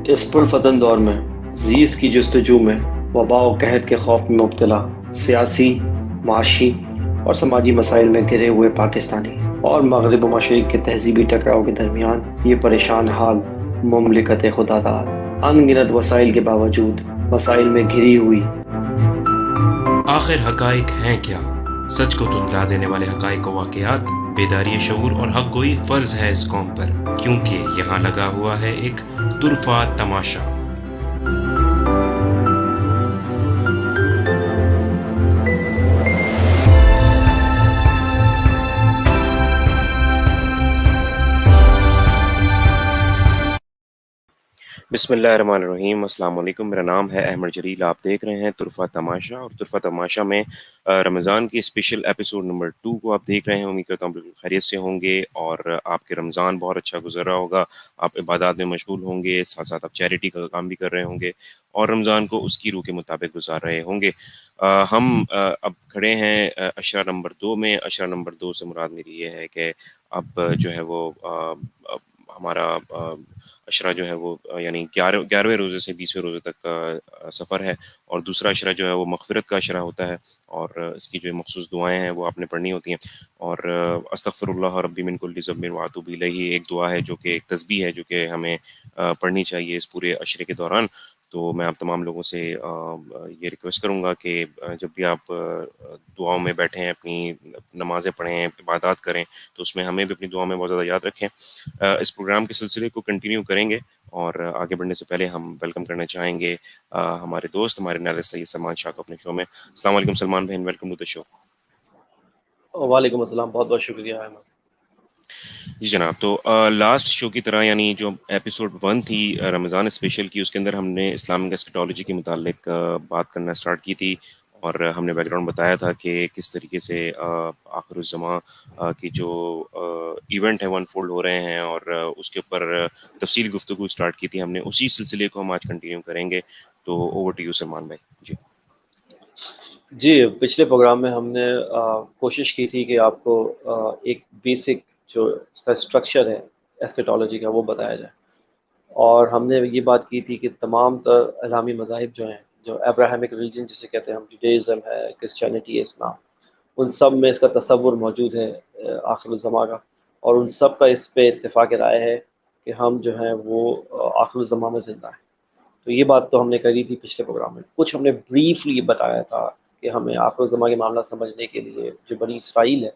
اس پرفتن دور میں زیست کی جستجو میں وبا و قحط کے خوف میں مبتلا سیاسی، معاشی اور سماجی مسائل میں گھرے ہوئے پاکستانی اور مغرب و مشرق کے تہذیبی ٹکراؤ کے درمیان یہ پریشان حال مملکت خدا داد ان گنت وسائل کے باوجود مسائل میں گھری ہوئی۔ آخر حقائق ہیں کیا؟ سچ کو تتلا دینے والے حقائق و واقعات، بیداری شعور اور حق گوئی فرض ہے اس قوم پر، کیونکہ یہاں لگا ہوا ہے ایک طرفہ تماشا۔ بسم اللہ الرحمن الرحیم۔ السلام علیکم، میرا نام ہے احمد جلیل، آپ دیکھ رہے ہیں طرفہ تماشا، اور طرفہ تماشا میں رمضان کی اسپیشل ایپیسوڈ نمبر 2 کو آپ دیکھ رہے ہیں۔ امید کرتا ہوں بالکل خیریت سے ہوں گے اور آپ کے رمضان بہت اچھا گزر رہا ہوگا، آپ عبادات میں مشغول ہوں گے، ساتھ ساتھ آپ چیریٹی کا کام بھی کر رہے ہوں گے اور رمضان کو اس کی روح کے مطابق گزار رہے ہوں گے۔ ہم اب کھڑے ہیں اشرہ نمبر 2 میں۔ اشرہ نمبر 2 سے مراد میری یہ ہے کہ اب جو ہے وہ ہمارا اشرہ جو ہے وہ یعنی 11ویں روزے سے 20ویں روزے تک کا سفر ہے، اور دوسرا اشرہ جو ہے وہ مغفرت کا اشرہ ہوتا ہے، اور اس کی جو مخصوص دعائیں ہیں وہ آپ نے پڑھنی ہوتی ہیں۔ اور استغفر اللہ ربی من کل ذنب واتوب الیہ ایک دعا ہے جو کہ ایک تسبیح ہے جو کہ ہمیں پڑھنی چاہیے اس پورے اشرے کے دوران۔ تو میں آپ تمام لوگوں سے یہ ریکویسٹ کروں گا کہ جب بھی آپ دعاؤں میں بیٹھیں، اپنی نمازیں پڑھیں، عبادات کریں، تو اس میں ہمیں بھی اپنی دعاؤں میں بہت زیادہ یاد رکھیں۔ اس پروگرام کے سلسلے کو کنٹینیو کریں گے، اور آگے بڑھنے سے پہلے ہم ویلکم کرنا چاہیں گے ہمارے دوست، ہمارے نالج سید سلمان شاہ کو اپنے شو میں۔ السلام علیکم سلمان بہن، ویلکم ٹو دا شو۔ وعلیکم السلام، بہت بہت شکریہ احمد۔ جی جناب، تو لاسٹ شو کی طرح یعنی جو ایپیسوڈ 1 تھی رمضان اسپیشل کی، اس کے اندر ہم نے اسلامک اسکیٹالوجی کے متعلق بات کرنا سٹارٹ کی تھی، اور ہم نے بیک گراؤنڈ بتایا تھا کہ کس طریقے سے آخر الزماں کی جو ایونٹ ہے وہ انفولڈ ہو رہے ہیں، اور اس کے اوپر تفصیل گفتگو سٹارٹ کی تھی ہم نے۔ اسی سلسلے کو ہم آج کنٹینیو کریں گے، تو اوور ٹو یو سلمان بھائی جی۔ جی، پچھلے پروگرام میں ہم نے کوشش کی تھی کہ آپ کو ایک بیسک جو اس کا اسٹرکچر ہے ایسکیٹالوجی کا وہ بتایا جائے، اور ہم نے یہ بات کی تھی کہ تمام تر اسلامی مذاہب جو ہیں، جو ابراہمک ریلیجن جسے کہتے ہیں ہم، جوڈیزم ہے، کرسچینٹی ہے، اسلام، ان سب میں اس کا تصور موجود ہے آخر الزماں کا، اور ان سب کا اس پہ اتفاق رائے ہے کہ ہم جو ہیں وہ آخر الزماں میں زندہ ہیں۔ تو یہ بات تو ہم نے کری تھی پچھلے پروگرام میں، کچھ ہم نے بریفلی بتایا تھا کہ ہمیں آخر الزماں کے معاملہ سمجھنے کے لیے جو بنی اسرائیل ہے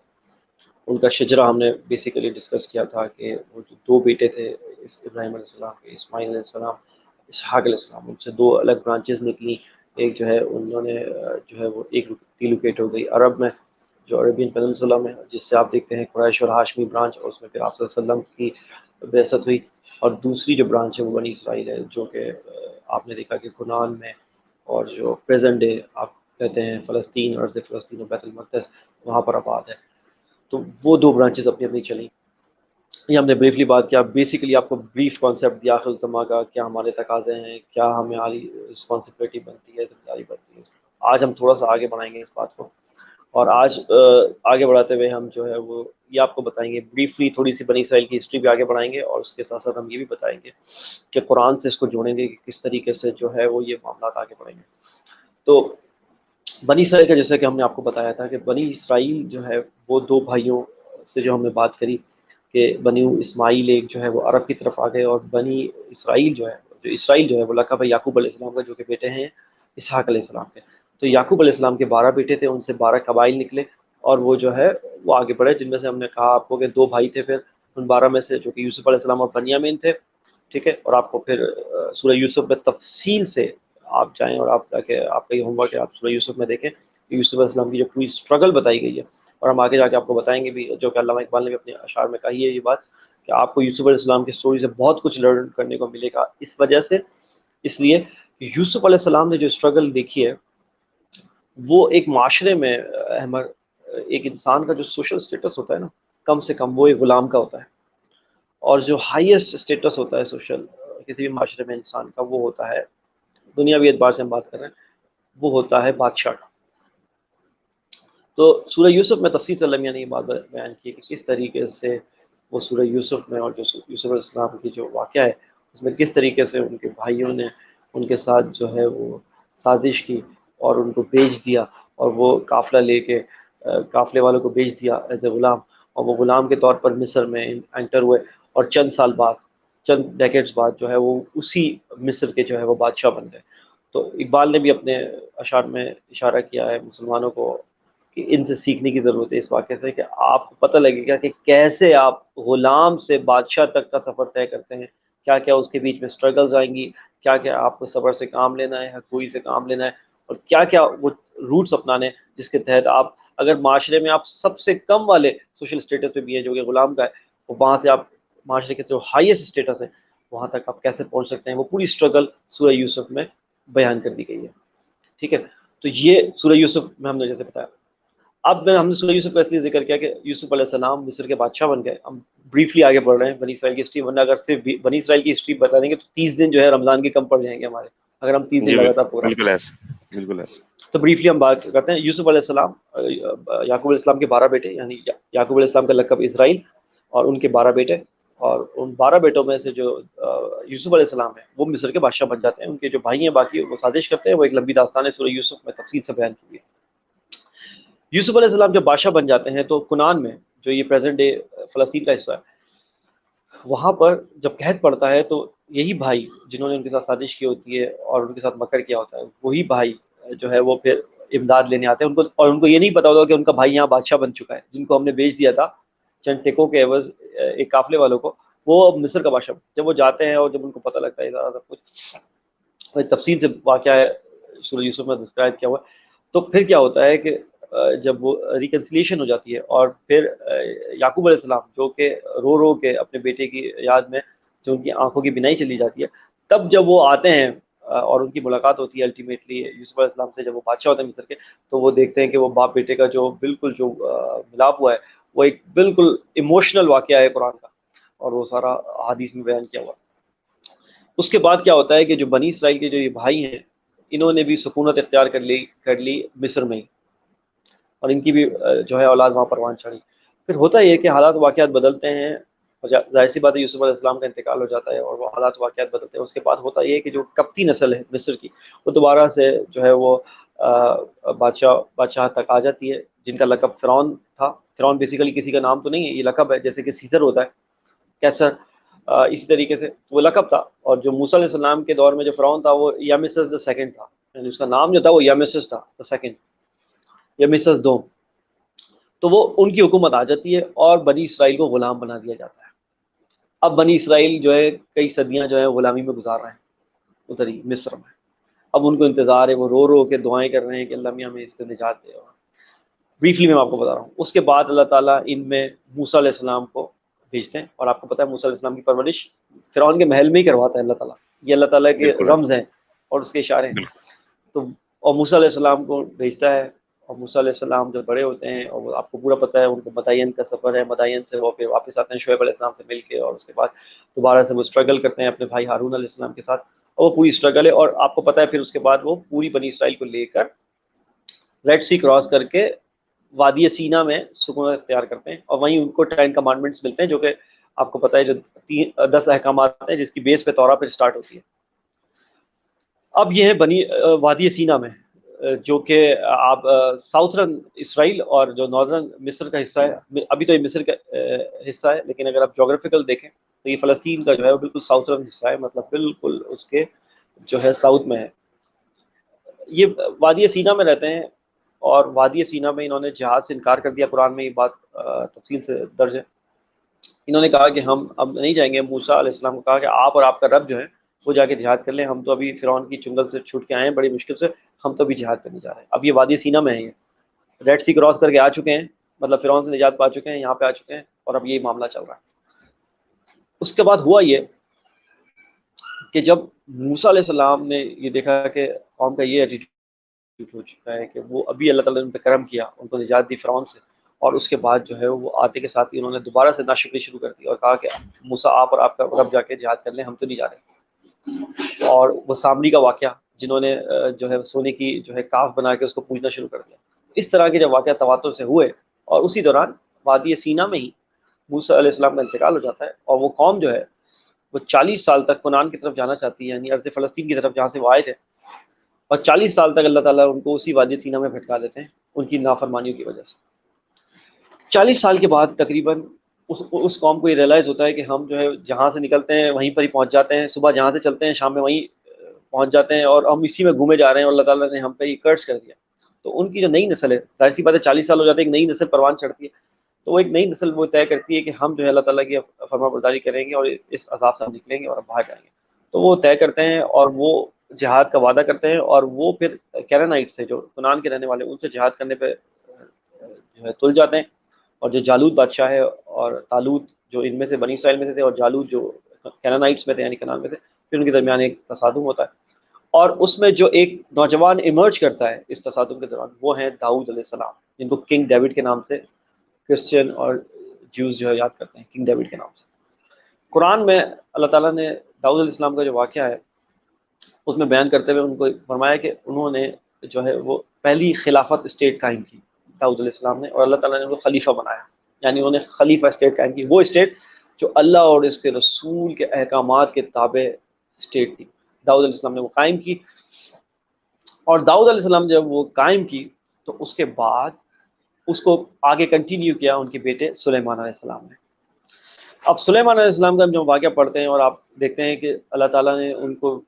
ان کا شجرہ ہم نے بیسیکلی ڈسکس کیا تھا، کہ وہ جو 2 بیٹے تھے ابراہیم علیہ السلام کے، اسماعیل علیہ السلام، اسحاق علیہ السلام، ان سے 2 الگ برانچز نکلی۔ ایک جو ہے انہوں نے جو ہے وہ ایک ریلوکیٹ ہو گئی عرب میں، جو عربین پیننسولا میں، جس سے آپ دیکھتے ہیں قریش اور ہاشمی برانچ، اور اس میں پھر آپ صلی اللہ علیہ وسلم کی بعثت ہوئی۔ اور دوسری جو برانچ ہے وہ بنی اسرائیل ہے، جو کہ آپ نے دیکھا کہ کنان میں، اور جو پریزنٹ ڈے آپ کہتے ہیں فلسطین، ارض فلسطین اور بیت المقدس، وہاں پر آباد ہے۔ تو وہ 2 برانچز اپنی اپنی چلیں۔ یہ ہم نے بریفلی بات کیا، بیسیکلی آپ کو بریف کانسیپٹ دیا آخر الزماں کا، کیا ہمارے تقاضے ہیں، کیا ہماری رسپانسبلٹی بنتی ہے، ذمہ داری بنتی ہے۔ آج ہم تھوڑا سا آگے بڑھائیں گے اس بات کو، اور آج آگے بڑھاتے ہوئے ہم جو ہے وہ یہ آپ کو بتائیں گے بریفلی، تھوڑی سی بنی اسرائیل کی ہسٹری بھی آگے بڑھائیں گے، اور اس کے ساتھ ساتھ ہم یہ بھی بتائیں گے کہ قرآن سے اس کو جوڑیں گے کہ کس طریقے سے جو ہے وہ یہ معاملات آگے بڑھیں گے۔ تو بنی اسرائیل کا جیسا کہ ہم نے آپ کو بتایا تھا کہ بنی اسرائیل جو ہے وہ 2 بھائیوں سے جو ہم نے بات کری، کہ بنی اسماعیل ایک جو ہے وہ عرب کی طرف آ گئے، اور بنی اسرائیل جو ہے، جو اسرائیل جو ہے وہ لقب ہے یعقوب علیہ السلام کا، جو کہ بیٹے ہیں اسحاق علیہ السلام کے۔ تو یعقوب علیہ السلام کے 12 بیٹے تھے، ان سے 12 قبائل نکلے، اور وہ جو ہے وہ آگے بڑھے، جن میں سے ہم نے کہا آپ کو کہ 2 بھائی تھے، پھر ان 12 میں سے، جو کہ یوسف علیہ السلام اور بنیامین تھے، ٹھیک ہے۔ اور آپ کو پھر سورہ یوسف میں تفصیل سے آپ جائیں، اور آپ جا کے آپ کا یہ ہوم ورک ہے، آپ سورہ یوسف میں دیکھیں کہ یوسف علیہ السلام کی جو پوری اسٹرگل بتائی گئی ہے، اور ہم آگے جا کے آپ کو بتائیں گے بھی، جو کہ علامہ اقبال نے بھی اپنے اشعار میں کہی ہے یہ بات، کہ آپ کو یوسف علیہ السلام کی سٹوری سے بہت کچھ لرن کرنے کو ملے گا، اس وجہ سے، اس لیے کہ یوسف علیہ السلام نے جو اسٹرگل دیکھی ہے، وہ ایک معاشرے میں احمد، ایک انسان کا جو سوشل سٹیٹس ہوتا ہے نا، کم سے کم وہ ایک غلام کا ہوتا ہے، اور جو ہائیسٹ سٹیٹس ہوتا ہے سوشل کسی بھی معاشرے میں انسان کا، وہ ہوتا ہے، دنیاوی اعتبار سے ہم بات کر رہے ہیں، وہ ہوتا ہے بادشاہ کا۔ تو سورہ یوسف میں تفصیل سے علماء نے یہ بات بیان کی کہ کس طریقے سے وہ سورہ یوسف میں، اور جو یوسف علیہ السلام کی جو واقعہ ہے اس میں کس طریقے سے ان کے بھائیوں نے ان کے ساتھ جو ہے وہ سازش کی اور ان کو بیچ دیا، اور وہ قافلہ لے کے قافلے والوں کو بیچ دیا ایز اے غلام، اور وہ غلام کے طور پر مصر میں انٹر ہوئے، اور چند سال بعد، چند ڈیکیڈز بعد جو ہے وہ اسی مصر کے جو ہے وہ بادشاہ بن گئے۔ تو اقبال نے بھی اپنے اشعار میں اشارہ کیا ہے مسلمانوں کو کہ ان سے سیکھنے کی ضرورت ہے اس واقعے سے، کہ آپ کو پتہ لگے گا کہ کیسے آپ غلام سے بادشاہ تک کا سفر طے کرتے ہیں، کیا کیا اس کے بیچ میں اسٹرگلز آئیں گی، کیا کیا آپ کو صبر سے کام لینا ہے، حقوقی سے کام لینا ہے، اور کیا کیا وہ روٹس اپنانے ہیں جس کے تحت آپ اگر معاشرے میں آپ سب سے کم والے سوشل اسٹیٹس پہ بھی ہیں جو کہ غلام کا ہے، وہ وہاں سے آپ معاشرے کے جو ہائیسٹ اسٹیٹس ہے وہاں تک آپ کیسے پہنچ سکتے ہیں، وہ پوری اسٹرگل سورہ یوسف میں بیان کر دی گئی ہے۔ ٹھیک ہے، تو یہ سورہ یوسف میں ہم نے جیسے بتایا۔ اب ہم نے سورہ یوسف کا اس لیے ذکر کیا کہ یوسف علیہ السلام مصر کے بادشاہ بن گئے۔ ہم بریفلی آگے بڑھ رہے ہیں بنی اسرائیل کی ہسٹری، ورنہ اگر صرف بنی اسرائیل کی ہسٹری بتا دیں گے تو 30 دن جو ہے رمضان کے کم پڑ جائیں گے ہمارے، اگر ہم 30 دن جی لگاتار پروگرام بالکل کریں۔ ایسے، بالکل ایسے۔ تو بریفلی ہم بات کرتے ہیں یوسف علیہ السلام، یعقوب علیہ السلام کے 12 بیٹے، یعنی یعقوب علیہ السلام کا لقب اسرائیل، اور ان کے 12 بیٹے، اور ان 12 بیٹوں میں سے جو یوسف علیہ السلام ہیں وہ مصر کے بادشاہ بن جاتے ہیں۔ ان کے جو بھائی ہیں باقی وہ سازش کرتے ہیں، وہ ایک لمبی داستان ہے، سورہ یوسف میں تفصیل سے بیان کی ہے۔ یوسف علیہ السلام جب بادشاہ بن جاتے ہیں تو کنعان میں، جو یہ پریزنٹ ڈے فلسطین کا حصہ ہے، وہاں پر جب قحط پڑتا ہے تو یہی بھائی جنہوں نے ان کے ساتھ سازش کی ہوتی ہے اور ان کے ساتھ مکر کیا ہوتا ہے، وہی بھائی جو ہے وہ پھر امداد لینے آتے ہیں ان کو، اور ان کو یہ نہیں پتا ہوتا کہ ان کا بھائی یہاں بادشاہ بن چکا ہے، جن کو ہم نے بیچ دیا تھا چند ٹکوں کے عوض ایک قافلے والوں کو، وہ اب مصر کا بادشاہ جب وہ جاتے ہیں اور جب ان کو پتہ لگتا ہے سارا سب کچھ تفصیل سے واقعہ ہے سورہ یوسف میں ڈسکرائب کیا ہوا ہے۔ تو پھر کیا ہوتا ہے کہ جب وہ ریکنسلیشن ہو جاتی ہے، اور پھر یعقوب علیہ السلام جو کہ رو رو کے اپنے بیٹے کی یاد میں جو ان کی آنکھوں کی بینائی چلی جاتی ہے، تب جب وہ آتے ہیں اور ان کی ملاقات ہوتی ہے الٹیمیٹلی یوسف علیہ السلام سے، جب وہ بادشاہ ہوتے ہیں مصر کے، تو وہ دیکھتے ہیں کہ وہ باپ بیٹے کا جو بالکل جو ملاپ ہوا ہے وہ ایک بالکل ایموشنل واقعہ ہے قرآن کا، اور وہ سارا حدیث میں بیان کیا ہوا ہے۔ اس کے بعد کیا ہوتا ہے کہ جو بنی اسرائیل کے جو یہ بھائی ہیں، انہوں نے بھی سکونت اختیار کر لی مصر میں ہی، اور ان کی بھی جو ہے اولاد وہاں پروان چڑھی۔ پھر ہوتا یہ کہ حالات واقعات بدلتے ہیں، اور ظاہر سی بات ہے یوسف علیہ السلام کا انتقال ہو جاتا ہے اور وہ حالات واقعات بدلتے ہیں۔ اس کے بعد ہوتا یہ کہ جو کپتی نسل ہے مصر کی، وہ دوبارہ سے جو ہے وہ بادشاہ تک آ جاتی ہے، جن کا لقب فرعون تھا۔ فرعون بیسیکلی کسی کا نام تو نہیں ہے، یہ لقب ہے، جیسے کہ سیزر ہوتا ہے، کیسر، اسی طریقے سے وہ لقب تھا۔ اور جو موسیٰ علیہ السلام کے دور میں جو فرعون تھا وہ یامسس دا سیکنڈ تھا، یعنی اس کا نام جو تھا وہ یامسس تھا دا سیکنڈ، یامسس دوم۔ تو وہ ان کی حکومت آ جاتی ہے اور بنی اسرائیل کو غلام بنا دیا جاتا ہے۔ اب بنی اسرائیل جو ہے کئی صدیاں جو ہے غلامی میں گزار رہے ہیں ادھر ہی مصر میں۔ اب ان کو انتظار ہے، وہ رو رو کے دعائیں کر رہے ہیں کہ اللہ میاں ہمیں اس سے نجات دے۔ بریفلی میں آپ کو بتا رہا ہوں، اس کے بعد اللہ تعالیٰ ان میں موسیٰ علیہ السلام کو بھیجتے ہیں، اور آپ کو پتہ ہے موسیٰ علیہ السلام کی پرورش فرعون کے محل میں ہی کرواتا ہے اللہ تعالیٰ، یہ اللہ تعالیٰ کے بالکل ایسے، رمز ہیں اور اس کے اشارے ہیں۔ بالکل۔ تو اور موسیٰ علیہ السلام کو بھیجتا ہے، اور موسیٰ علیہ السلام جب بڑے ہوتے ہیں، اور وہ آپ کو پورا پتہ ہے ان کو مدائین کا سفر ہے، مدائین سے وہ پھر واپس آتے ہیں شعیب علیہ السلام سے مل کے، اور اس کے بعد دوبارہ سے وہ اسٹرگل کرتے ہیں اپنے بھائی ہارون علیہ السلام کے ساتھ، اور وہ پوری اسٹرگل ہے، اور آپ کو پتہ ہے پھر اس کے بعد وہ پوری بنی اسرائیل کو لے کر ریڈ سی کراس کر کے وادی سینا میں سکون اختیار کرتے ہیں، اور وہیں ان کو 10 کمانڈمنٹس ملتے ہیں، جو کہ آپ کو پتہ ہے جو 10 احکامات ہیں جس کی بیس پہ تورا پھر اسٹارٹ ہوتی ہے۔ اب یہ ہے وادی سینا میں، جو کہ آپ ساؤتھرن اسرائیل اور جو ناردرن مصر کا حصہ ہے، ابھی تو یہ مصر کا حصہ ہے، لیکن اگر آپ جغرافیکل دیکھیں تو یہ فلسطین کا جو ہے وہ بالکل ساؤتھرن حصہ ہے، مطلب بالکل اس کے جو ہے ساؤتھ میں ہے۔ یہ وادی سینا میں رہتے ہیں، اور وادی سینا میں انہوں نے جہاد سے انکار کر دیا، قرآن میں یہ بات تفصیل سے درج ہے۔ انہوں نے کہا کہ ہم اب نہیں جائیں گے، موسیٰ علیہ السلام کو کہا کہ آپ اور آپ کا رب جو ہے وہ جا کے جہاد کر لیں، ہم تو ابھی فرعون کی چنگل سے چھوٹ کے آئے ہیں بڑی مشکل سے، ہم تو ابھی جہاد کرنے جا رہے ہیں۔ اب یہ وادی سینا میں ہیں، یہ ریڈ سی کراس کر کے آ چکے ہیں، مطلب فرعون سے نجات پا چکے ہیں، یہاں پہ آ چکے ہیں، اور اب یہی معاملہ چل رہا ہے۔ اس کے بعد ہوا یہ کہ جب موسیٰ علیہ السلام نے یہ دیکھا کہ قوم کا یہ ایٹیٹیوڈ ہو چکا ہے کہ وہ ابھی اللہ تعالیٰ نے ان پہ کرم کیا، ان کو نجات دی فرعون سے، اور اس کے بعد جو ہے وہ آتے کے ساتھ ہی انہوں نے دوبارہ سے ناشکری شروع کر دی، اور کہا کہ موسیٰ آپ اور آپ کا رب جا کے جہاد کر لیں، ہم تو نہیں جا رہے۔ اور وہ سامری کا واقعہ، جنہوں نے جو ہے سونے کی جو ہے کاف بنا کے اس کو پوجنا شروع کر دیا، اس طرح کے جب واقعہ تواتر سے ہوئے، اور اسی دوران وادی سینا میں ہی موسیٰ علیہ السلام کا انتقال ہو جاتا ہے، اور وہ قوم جو ہے وہ 40 سال تک کنعان کی طرف جانا چاہتی ہے، یعنی ارض فلسطین کی طرف جہاں سے وہ آئے تھے، اور 40 سال تک اللہ تعالیٰ ان کو اسی وادی سینا میں بھٹکا دیتے ہیں ان کی نافرمانیوں کی وجہ سے۔ 40 سال کے بعد تقریباً اس قوم کو یہ ریئلائز ہوتا ہے کہ ہم جو ہے جہاں سے نکلتے ہیں وہیں پر ہی پہنچ جاتے ہیں، صبح جہاں سے چلتے ہیں شام میں وہیں پہنچ جاتے ہیں، اور ہم اسی میں گھومے جا رہے ہیں، اور اللہ تعالیٰ نے ہم پہ یہ کرس کر دیا۔ تو ان کی جو نئی نسل ہے، ظاہر سی بات ہے 40 سال ہو جاتے ہیں، ایک نئی نسل پروان چڑھتی ہے، تو وہ ایک نئی نسل وہ طے کرتی ہے کہ ہم جو ہے اللہ تعالیٰ کی فرما برداری کریں گے اور اس عذاب سے ہم نکلیں گے اور ہم باہر جائیں گے۔ تو وہ طے کرتے ہیں اور وہ جہاد کا وعدہ کرتے ہیں، اور وہ پھر کینانائٹ سے جو کنعان کے رہنے والے ان سے جہاد کرنے پہ جو ہے تل جاتے ہیں، اور جو جالوت بادشاہ ہے اور طالوت جو ان میں سے بنی اسرائیل میں سے تھے، اور جالوت جو کینانائٹس میں تھے یعنی کنعان میں تھے، پھر ان کے درمیان ایک تصادم ہوتا ہے، اور اس میں جو ایک نوجوان ایمرج کرتا ہے اس تصادم کے دوران وہ ہیں داؤد علیہ السلام، جن کو کنگ ڈیوڈ کے نام سے کرسچن اور جوز جو ہے یاد کرتے ہیں، کنگ ڈیوڈ کے نام سے۔ قرآن میں اللہ تعالیٰ نے داؤد علیہ السلام کا جو واقعہ ہے اس میں بیان کرتے ہوئے ان کو فرمایا کہ انہوں نے جو ہے وہ پہلی خلافت اسٹیٹ قائم کی داؤد علیہ السلام نے، اور اللہ تعالیٰ نے ان کو خلیفہ بنایا، یعنی انہوں نے خلیفہ اسٹیٹ قائم کی، وہ اسٹیٹ جو اللہ اور اس کے رسول کے احکامات کے تابع اسٹیٹ تھی، داؤد علیہ السلام نے وہ قائم کی۔ اور داؤد علیہ السلام جب وہ قائم کی تو اس کے بعد اس کو آگے کنٹینیو کیا ان کے بیٹے سلیمان علیہ السلام نے۔ اب سلیمان علیہ السلام کا ہم جو واقعہ پڑھتے ہیں اور آپ دیکھتے ہیں کہ اللہ تعالیٰ نے ان کو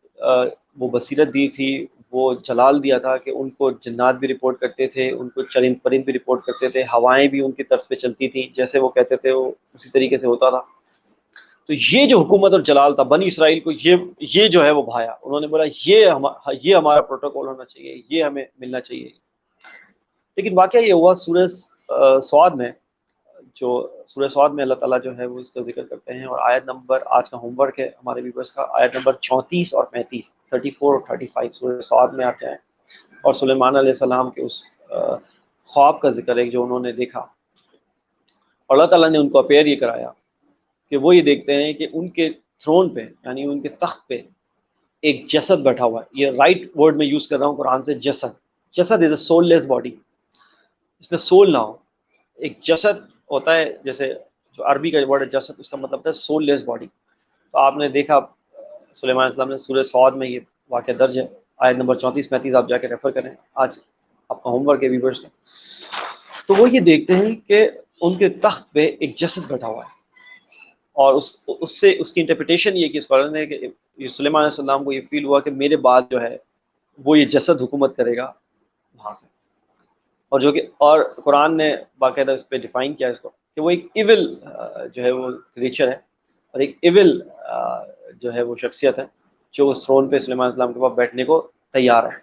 وہ بصیرت دی تھی، وہ جلال دیا تھا کہ ان کو جنات بھی رپورٹ کرتے تھے، ان کو چرند پرند بھی رپورٹ کرتے تھے، ہوائیں بھی ان کی طرف پہ چلتی تھیں، جیسے وہ کہتے تھے وہ اسی طریقے سے ہوتا تھا۔ تو یہ جو حکومت اور جلال تھا بنی اسرائیل کو، یہ جو ہے وہ بھایا، انہوں نے بولا یہ ہمارا پروٹوکول ہونا چاہیے، یہ ہمیں ملنا چاہیے۔ لیکن واقعہ یہ ہوا سورہ سعد میں، جو سورہ سعد میں اللہ تعالیٰ جو ہے وہ اس کا ذکر کرتے ہیں، اور آیت نمبر، آج کا ہوم ورک ہے ہمارے ویورس کا، آیت نمبر 34 اور 35، 34 اور 35 سورہ سعد میں آتے ہیں، اور سلیمان علیہ السلام کے اس خواب کا ذکر ہے جو انہوں نے دیکھا، اور اللہ تعالیٰ نے ان کو اپیئر یہ کرایا کہ وہ یہ دیکھتے ہیں کہ ان کے تھرون پہ یعنی ان کے تخت پہ ایک جسد بیٹھا ہوا ہے۔ یہ رائٹ ورڈ میں یوز کر رہا ہوں قرآن سے، جسد۔ جسد از اے سول لیس باڈی، اس میں سول نہ ہو۔ ایک جسد ہوتا ہے، جیسے جو عربی کا ورڈ ہے جسد، اس کا مطلب ہوتا ہے سول لیس باڈی۔ تو آپ نے دیکھا سلیمان علیہ السلام نے سورہ سعد میں یہ واقعہ درج ہے، آیت نمبر 34-35 آپ جا کے ریفر کریں، آج آپ کا ہوم ورک ہے ویورس کا۔ تو وہ یہ دیکھتے ہیں کہ ان کے تخت پہ ایک جسد بیٹھا ہوا ہے، اور اس سے اس کی انٹرپریٹیشن یہ کہ اس قرآن ہے کہ سلیمان علیہ السلام کو یہ فیل ہوا کہ میرے بعد جو ہے وہ یہ جسد حکومت کرے گا وہاں سے، اور جو کہ اور قرآن نے باقاعدہ اس پہ ڈیفائن کیا اس کو کہ وہ ایک ایول جو ہے وہ کریچر ہے، اور ایک ایول جو ہے وہ شخصیت ہے جو اس تھرون پہ سلیمان علیہ السلام کے پاس بیٹھنے کو تیار ہے۔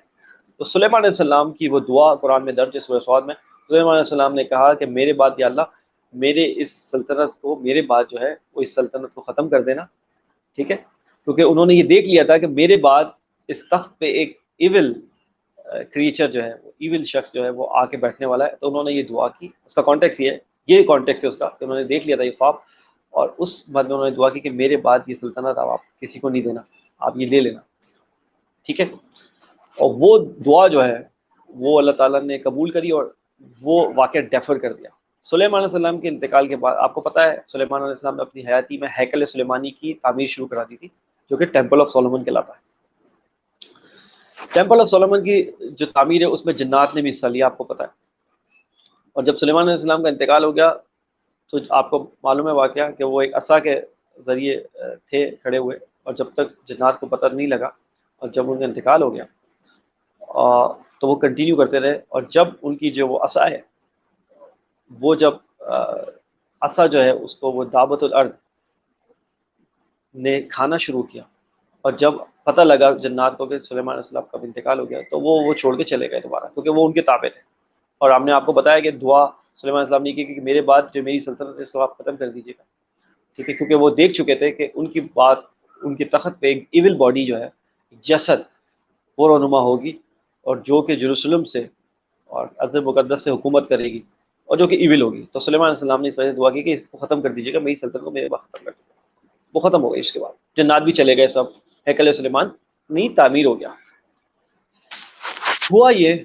تو سلیمان علیہ السلام کی وہ دعا قرآن میں درج ہے سورہ سعد میں، سلیمان علیہ السلام نے کہا کہ میرے بعد یا اللہ میرے اس سلطنت کو، میرے بعد جو ہے وہ اس سلطنت کو ختم کر دینا، ٹھیک ہے، کیونکہ انہوں نے یہ دیکھ لیا تھا کہ میرے بعد اس تخت پہ ایک ایول کریچر جو ہے، وہ ایول شخص جو ہے وہ آ کے بیٹھنے والا ہے۔ تو انہوں نے یہ دعا کی، اس کا کانٹیکس یہ کانٹیکس ہے اس کا کہ انہوں نے دیکھ لیا تھا یہ خواب، اور اس بعد میں انہوں نے دعا کی کہ میرے بعد یہ سلطنت اب آپ کسی کو نہیں دینا، آپ یہ لے لینا، ٹھیک ہے۔ اور وہ دعا جو ہے وہ اللہ تعالیٰ نے قبول کری، اور وہ واقعہ ڈیفر کر دیا۔ سلیمان علیہ السلام کے انتقال کے بعد آپ کو پتہ ہے سلیمان علیہ السلام نے اپنی حیاتی میں ہیکل سلیمانی کی تعمیر شروع کرا دی تھی، جو کہ ٹیمپل آف سولومن کہلاتا ہے۔ ٹیمپل آف سولومن کی جو تعمیر ہے اس میں جنات نے بھی حصہ لیا، آپ کو پتہ ہے۔ اور جب سلیمان علیہ السلام کا انتقال ہو گیا تو آپ کو معلوم ہے واقعہ کہ وہ ایک عصا کے ذریعے تھے کھڑے ہوئے، اور جب تک جنات کو پتہ نہیں لگا، اور جب ان کا انتقال ہو گیا تو وہ کنٹینیو کرتے رہے، اور جب ان کی جو وہ عصا ہے وہ جب عصا جو ہے اس کو وہ دعوت الارض نے کھانا شروع کیا، اور جب پتہ لگا جنات کو کہ سلیمان علیہ السلام کا انتقال ہو گیا تو وہ چھوڑ کے چلے گئے دوبارہ، کیونکہ وہ ان کے تابع تھے۔ اور ہم نے آپ کو بتایا کہ دعا سلیمان علیہ السلام نے کی کہ میرے بعد جو میری سلطنت ہے اس کو آپ ختم کر دیجیے گا، ٹھیک ہے، کیونکہ وہ دیکھ چکے تھے کہ ان کی بات، ان کے تخت پہ ایک ایول باڈی جو ہے، جسد، وہ رونما ہوگی، اور جو کہ یروشلم سے اور ارض مقدس سے حکومت کرے گی، اور جو کہ ایول ہوگی۔ تو سلیمان علیہ السلام نے اس وجہ سے دعا کی کہ اس کو ختم کر دیجیے گا، میری سلطنت کو میرے بعد ختم کر دیجیے گا۔ وہ ختم ہو گئی، اس کے بعد جنات بھی چلے گئے، سب ہیکل سلیمان نہیں تعمیر ہو گیا۔ ہوا یہ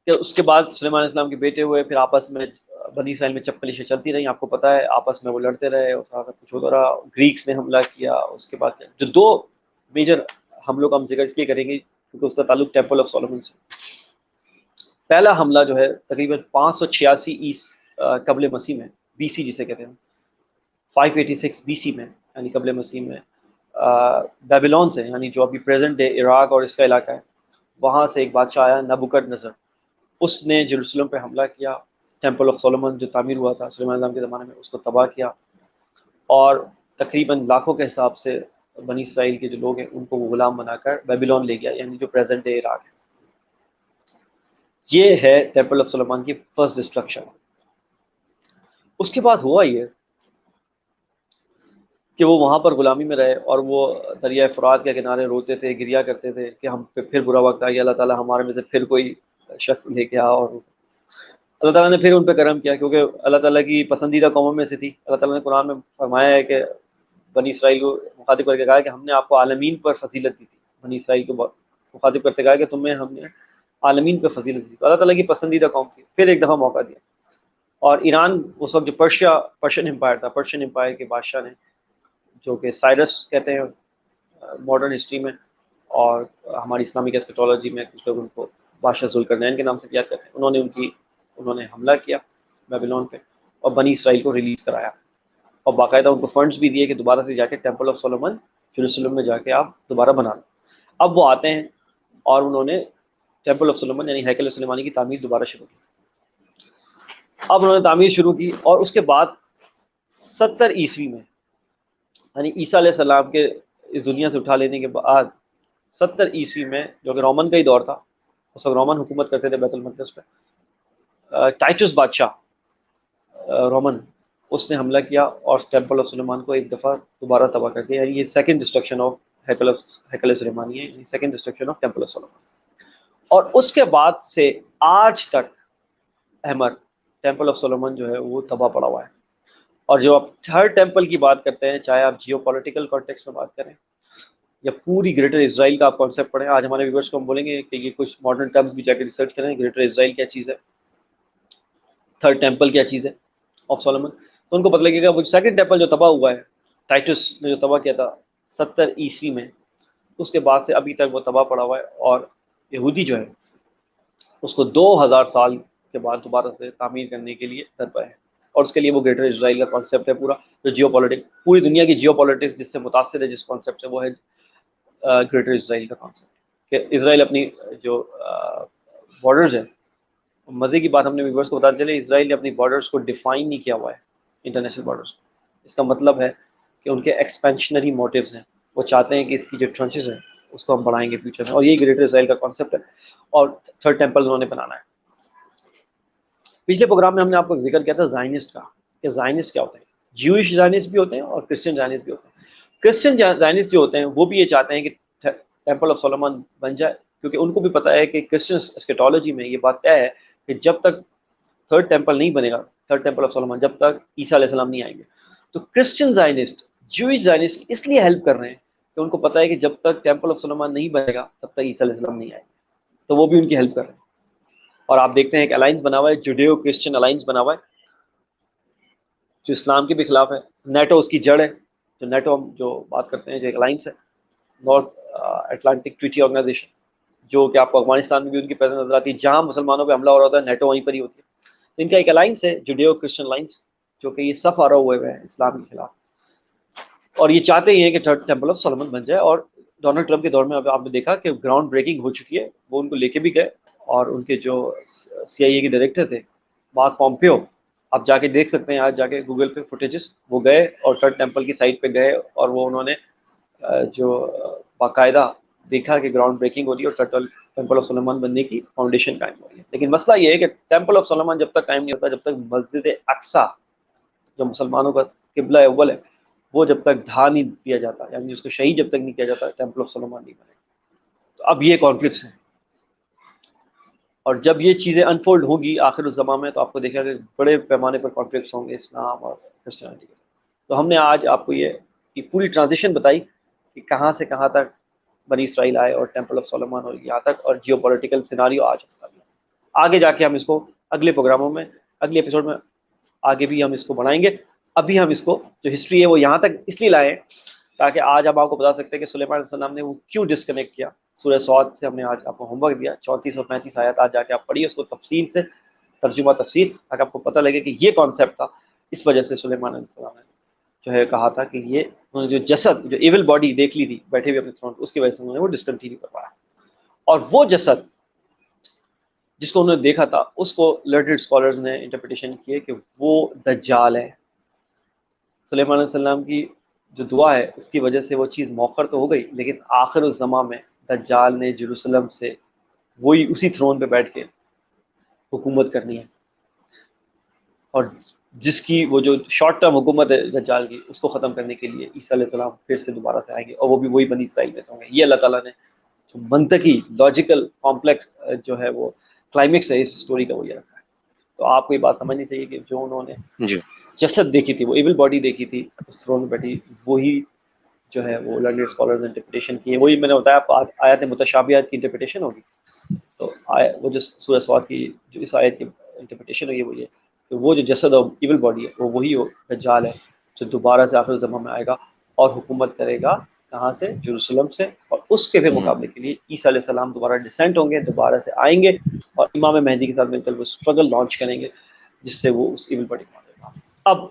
کہ اس کے بعد سلیمان علیہ السلام کے بیٹے ہوئے، پھر آپس میں بنی اسرائیل میں چپکلیشیں چلتی رہیں، آپ کو پتہ ہے آپس میں وہ لڑتے رہے اور سارا کچھ ہوتا رہا. گریکس نے حملہ کیا. اس کے بعد جو دو میجر حملوں کا ہم ذکر اس لیے کریں گے کیونکہ اس کا تعلق ٹیمپل آف سولومن سے. پہلا حملہ جو ہے تقریباً 586 قبل مسیح میں، بی سی جسے کہتے ہیں 586 بی سی میں، یعنی قبل مسیح میں بیبیلون سے، یعنی جو ابھی پریزنٹ ڈے عراق اور اس کا علاقہ ہے، وہاں سے ایک بادشاہ آیا نبوکد نظر. اس نے جیروسلم پہ حملہ کیا. ٹیمپل آف سولومن جو تعمیر ہوا تھا سلیمان علیہ السلام کے زمانے میں، اس کو تباہ کیا، اور تقریباً لاکھوں کے حساب سے بنی اسرائیل کے جو لوگ ہیں ان کو وہ غلام بنا کر بیبیلون لے گیا، یعنی جو پریزنٹ ڈے عراق ہے. یہ ہے ٹیمپل آف سلیمان کی فرسٹ ڈسٹرکشن. اس کے بعد ہوا یہ کہ وہ وہاں پر غلامی میں رہے اور وہ دریائے فرات کے کنارے روتے تھے، گریا کرتے تھے کہ ہم پہ پھر برا وقت آ گیا، اللہ تعالیٰ ہمارے میں سے پھر کوئی شخص لے کے آ. اور اللہ تعالیٰ نے پھر ان پہ کرم کیا کیونکہ اللہ تعالیٰ کی پسندیدہ قوموں میں سے تھی. اللہ تعالیٰ نے قرآن میں فرمایا ہے کہ بنی اسرائیل کو مخاطب کر کے کہا کہ ہم نے آپ کو عالمین پر فضیلت دی تھی. بنی اسرائیل کو مخاطب کرتے کہا کہ تمہیں ہم نے عالمین پر فضیلت دی. تو اللہ تعالیٰ کی پسندیدہ قوم تھی. پھر ایک دفعہ موقع دیا، اور ایران اس وقت جو پرشین امپائر تھا، پرشین امپائر کے بادشاہ نے، جو کہ سائرس کہتے ہیں ماڈرن ہسٹری میں، اور ہماری اسلامک ایسکیٹولوجی میں کچھ لوگ ان کو بادشاہ ذوالقرنین کے نام سے یاد کرتے ہیں. انہوں نے حملہ کیا بیبیلون پہ اور بنی اسرائیل کو ریلیز کرایا، اور باقاعدہ ان کو فنڈز بھی دیے کہ دوبارہ سے جا کے ٹیمپل آف سولومن جیروسلم میں جا کے آپ دوبارہ بنا لیں. اب وہ آتے ہیں اور انہوں نے ٹیمپل آف سولومن یعنی ہیکل سلیمانی کی تعمیر دوبارہ شروع کی. اب انہوں نے تعمیر شروع کی، اور اس کے بعد 70 عیسوی میں، یعنی عیسیٰ علیہ السلام کے اس دنیا سے اٹھا لینے کے بعد 70 عیسوی میں، جو کہ رومن کا ہی دور تھا، اس وقت رومن حکومت کرتے تھے بیت المقدس پہ، ٹائٹس بادشاہ رومن، اس نے حملہ کیا اور ٹیمپل آف سلیمان کو ایک دفعہ دوبارہ تباہ کر دیا. یہ سیکنڈ ڈسٹرکشن آف ہیکل سلیمانی ہے، second destruction of temple of سلیمان. اور اس کے بعد سے آج تک احمد ٹیمپل آف سولومن جو ہے وہ تباہ پڑا ہوا ہے. اور جو آپ تھرڈ ٹیمپل کی بات کرتے ہیں، چاہے آپ جیو پولیٹیکل کانٹیکس میں بات کریں یا پوری گریٹر اسرائیل کا آپ کانسیپٹ پڑھیں، آج ہمارے ویورس کو ہم بولیں گے کہ یہ کچھ ماڈرن ٹرمز بھی جا کے ریسرچ کریں، گریٹر اسرائیل کیا چیز ہے، تھرڈ ٹیمپل کیا چیز ہے آف سولومن، تو ان کو پتہ لگے گا. وہ سیکنڈ ٹیمپل جو تباہ ہوا ہے، ٹائٹس نے جو تباہ کیا تھا 70 عیسوی میں، اس کے بعد سے ابھی تک وہ تباہ پڑا ہوا ہے. اور یہودی جو ہے اس کو 2000 سال کے بعد دوبارہ سے تعمیر کرنے کے لیے درپے ہے. اور اس کے لیے وہ گریٹر اسرائیل کا کانسیپٹ ہے پورا، جو جیو پولیٹکس، پوری دنیا کی جیو پولیٹکس جس سے متاثر ہے، جس کانسیپٹ سے، وہ ہے گریٹر اسرائیل کا کانسیپٹ، کہ اسرائیل اپنی جو بارڈرز ہیں، مزے کی بات ہم نے ویورس کو بتا چلے، اسرائیل نے اپنی بارڈرز کو ڈیفائن نہیں کیا ہوا ہے، انٹرنیشنل بارڈرز. اس کا مطلب ہے کہ ان کے ایکسپینشنری موٹیوز ہیں، وہ چاہتے ہیں کہ اس کی جو ٹرنچز ہیں اس کو ہم بڑھائیں گے فیوچر میں، اور یہی گریٹر اسرائیل کا کانسیپٹ ہے. اور تھرڈ ٹیمپل انہوں نے بنانا ہے. پچھلے پروگرام میں ہم نے آپ کو ذکر کیا تھا زائنسٹ کا، کہ زائنسٹ کیا ہوتے ہیں. جیوش زائنسٹ بھی ہوتے ہیں اور کرسچن زائنسٹ بھی ہوتے ہیں. کرسچن زائنسٹ جو ہوتے ہیں وہ بھی یہ چاہتے ہیں کہ ٹیمپل آف سولومن بن جائے، کیونکہ ان کو بھی پتہ ہے کہ کرسچن اسکیٹولوجی میں یہ بات طے ہے کہ جب تک تھرڈ ٹیمپل نہیں بنے گا، تھرڈ ٹیمپل آف سولومن، جب تک عیسیٰ علیہ السلام نہیں آئیں گے. تو کرسچن زائنسٹ، جوئش زائنسٹ اس لیے ہیلپ کر رہے ہیں کہ ان کو پتہ ہے کہ جب تک ٹیمپل آف سولومن نہیں بنے گا تب تک عیسیٰ علیہ السلام نہیں آئیں گے، تو وہ بھی ان کی ہیلپ کر رہے ہیں. اور آپ دیکھتے ہیں ایک الائنس بنا ہوا ہے، جوڈیو کرسچن الائنس بنا ہوا ہے، جو اسلام کے بھی خلاف ہے. نیٹو اس کی جڑ ہے، جو نیٹو ہم جو بات کرتے ہیں، جو ایک الائنس ہے، نارتھ اٹلانٹک ٹریٹی آرگنائزیشن، جو کہ آپ کو افغانستان میں بھی ان کی پریزنس نظر آتی ہے، جہاں مسلمانوں پہ حملہ ہو رہا ہوتا ہے نیٹو وہیں پر ہی ہوتی ہے. تو ان کا ایک الائنس ہے جوڈیو کرسچن الائنس، جو کہ یہ صف آرا ہوئے ہیں اسلام کے خلاف، اور یہ چاہتے ہی ہیں کہ تھرڈ ٹیمپل آف سولومن بن جائے. اور ڈونلڈ ٹرمپ کے دور میں آپ نے دیکھا کہ گراؤنڈ بریکنگ ہو چکی ہے، وہ ان کو لے کے بھی گئے، اور ان کے جو سی آئی اے کے ڈائریکٹر تھے مارک پومپیو، آپ جا کے دیکھ سکتے ہیں، آج جا کے گوگل پہ فوٹیجز، وہ گئے اور تھرڈ ٹیمپل کی سائٹ پہ گئے، اور وہ انہوں نے جو باقاعدہ دیکھا کہ گراؤنڈ بریکنگ ہو رہی ہے اور تھرڈ ٹیمپل آف سولومن بننے کی فاؤنڈیشن قائم ہو رہی ہے. لیکن مسئلہ یہ ہے کہ ٹیمپل آف سولومن جب تک قائم نہیں ہوتا، جب تک مسجد اقصیٰ جو مسلمانوں کا قبلہ اول ہے وہ جب تک ڈھا نہیں دیا جاتا، یعنی اس کو شہید جب تک نہیں کیا جاتا، ٹیمپل آف سولومن نہیں بنے. تو اب یہ کانفلکٹس ہیں، اور جب یہ چیزیں انفولڈ ہوں گی آخر الزمان میں، تو آپ کو دیکھا کہ بڑے پیمانے پر کانفلکٹس ہوں گے اسلام اور کرسچینٹی کے. تو ہم نے آج آپ کو یہ پوری ٹرانزیشن بتائی کہ کہاں سے کہاں تک بنی اسرائیل آئے اور ٹیمپل آف سولومن اور یہاں تک، اور جیو پولیٹیکل سیناریو آج. آگے جا کے ہم اس کو اگلے پروگراموں میں، اگلے ایپیسوڈ میں آگے بھی ہم اس کو بڑھائیں گے. ابھی ہم اس کو جو ہسٹری ہے وہ یہاں تک اس لیے لائے ہیں تاکہ آج ہم آپ کو بتا سکتے ہیں کہ سلیمان علیہ السلام نے وہ کیوں ڈسکنیکٹ کیا. سورہ صاد سے ہم نے آج آپ کو ہوم ورک دیا, 34 اور 35 آیات آج جا کے آپ پڑھیے اس کو تفصیل سے, ترجمہ تفسیر, تاکہ آپ کو پتہ لگے کہ یہ کانسیپٹ تھا. اس وجہ سے سلیمان علیہ السلام نے جو ہے کہا تھا کہ یہ انہوں نے جو جسد, جو ایول باڈی دیکھ لی تھی بیٹھے ہوئے اپنے تھرون, اس کی وجہ سے انہوں نے وہ ڈسکنٹینیو کروایا. اور وہ جسد جس کو انہوں نے دیکھا تھا اس کو لرنڈ اسکالرز نے انٹرپریٹیشن کیے کہ وہ دجال ہے. سلیمان علیہ السلام کی جو دعا ہے اس کی وجہ سے وہ چیز موخر تو ہو گئی, لیکن آخر الزمان میں دجال نے جیروسلم سے وہی اسی تھرون پہ بیٹھ کے حکومت کرنی ہے, اور جس کی وہ جو شارٹ ٹرم حکومت ہے دجال کی, اس کو ختم کرنے کے لیے عیسیٰ علیہ السلام پھر سے دوبارہ سے آئیں گے, اور وہ بھی وہی بنی اسرائیل میں سے ہوں گے. یہ اللہ تعالیٰ نے جو منطقی لاجیکل کمپلیکس جو ہے وہ کلائمیکس ہے اس اسٹوری کا وہ یہ رکھا ہے. تو آپ کو یہ بات سمجھنی چاہیے کہ جو انہوں نے جی جسد دیکھی تھی, وہ ایول باڈی دیکھی تھی اس تھرون میں بیٹھی, وہی جو ہے وہ لرنڈ اسکالرز نے انٹرپریٹیشن کی ہے. وہی میں نے بتایا آپ, آیات متشابہات کی انٹرپریٹیشن ہوگی. تو وہ جو سورہ صاد کی جو اس آیت کی انٹرپریٹیشن ہوئی ہے وہ یہ کہ وہ جو جسد اور ایول باڈی ہے وہ وہی دجال ہے جو دوبارہ سے آخر زمان میں آئے گا اور حکومت کرے گا. کہاں سے؟ جیروسلم سے. اور اس کے پھر مقابلے کے لیے عیسیٰ علیہ السلام دوبارہ ڈسینٹ ہوں گے, دوبارہ سے آئیں گے اور امام مہدی کے ساتھ مل کر وہ اسٹرگل لانچ کریں گے جس سے وہ اس ایول باڈی کو مارے گا. اب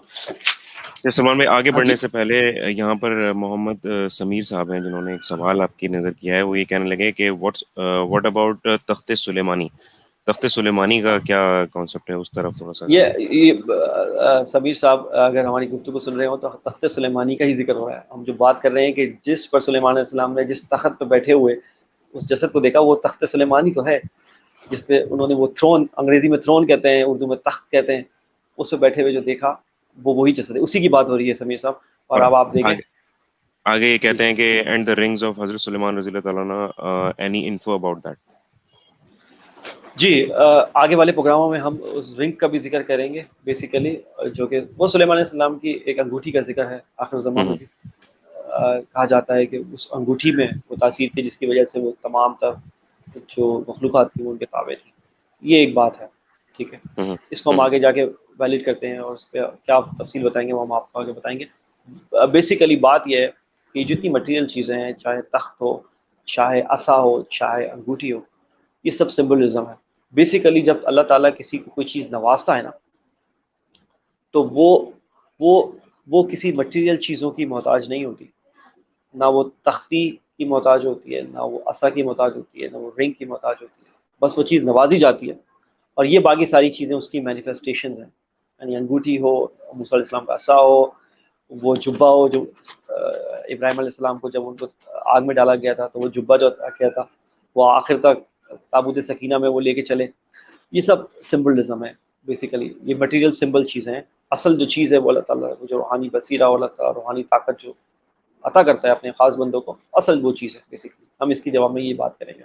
سلمان بھائی, آگے ہاں بڑھنے جی, سے پہلے یہاں پر محمد سمیر صاحب ہیں جنہوں نے ایک سوال آپ کی نظر کیا ہے. وہ یہ کہنے لگے کہ واٹ اباؤٹ تخت سلیمانی, تخت سلیمانی کا کیا کانسیپٹ ہے, اس طرف تھوڑا سا. یہ سمیر صاحب اگر ہماری گفتگو سن رہے ہوں تو تخت سلیمانی کا ہی ذکر ہو رہا ہے. ہم جو بات کر رہے ہیں کہ جس پر سلیمان علیہ السلام نے جس تخت پہ بیٹھے ہوئے اس جسد کو دیکھا, وہ تخت سلیمانی تو ہے جس پہ انہوں نے وہ تھرون, انگریزی میں تھرون کہتے ہیں, اردو میں تخت کہتے ہیں, اس پہ بیٹھے ہوئے جو دیکھا وہ وہی جسد ہے. اسی کی بات ہو رہی ہے سمیر صاحب. اور اب آپ دیکھیں آگے یہ جی کہتے ہیں کہ اینڈ دا رنگز آف حضرت سلیمان رضی اللہ تعالیٰ عنہ, اینی انفو اباؤٹ دیٹ. جی, آگے والے پروگراموں میں ہم اس رنگ کا بھی ذکر کریں گے بیسیکلی, جو کہ وہ سلیمان علیہ السلام کی ایک انگوٹھی کا ذکر ہے آخر زمان میں بھی. کہا جاتا ہے کہ اس انگوٹھی میں وہ تاثیر تھی جس کی وجہ سے وہ تمام تر جو مخلوقات تھیں وہ ان کے تابع تھیں. یہ ایک بات ہے, ٹھیک ہے. اس کو ہم آگے جا کے ویلڈ کرتے ہیں اور اس پہ کیا تفصیل بتائیں گے وہ ہم آپ کو آگے بتائیں گے. بیسیکلی بات یہ ہے کہ جتنی مٹیریل چیزیں ہیں, چاہے تخت ہو, چاہے عصا ہو, چاہے انگوٹھی ہو, یہ سب سمبلزم ہے. بیسیکلی جب اللہ تعالیٰ کسی کو کوئی چیز نوازتا ہے نا, تو وہ کسی مٹیریل چیزوں کی محتاج نہیں ہوتی. نہ وہ تختی کی محتاج ہوتی ہے, نہ وہ عصا کی محتاج ہوتی ہے, نہ وہ رنگ کی محتاج ہوتی ہے. بس وہ چیز نوازی جاتی ہے, اور یہ باقی ساری چیزیں اس کی مینیفیسٹیشنز ہیں. یعنی انگوٹھی ہو, موسیٰ علیہ السلام کا عصا ہو, وہ جبہ ہو جو ابراہیم علیہ السلام کو جب ان کو آگ میں ڈالا گیا تھا تو وہ جبہ جو کیا تھا وہ آخر تک تابوت سکینہ میں وہ لے کے چلے. یہ سب سمبلزم ہے بیسیکلی, یہ مٹیریل سمبل چیزیں ہیں. اصل جو چیز ہے وہ اللہ تعالیٰ جو روحانی بصیرہ اور اللہ تعالیٰ روحانی طاقت جو عطا کرتا ہے اپنے خاص بندوں کو, اصل وہ چیز ہے بیسیکلی. ہم اس کی جواب میں یہ بات کریں گے.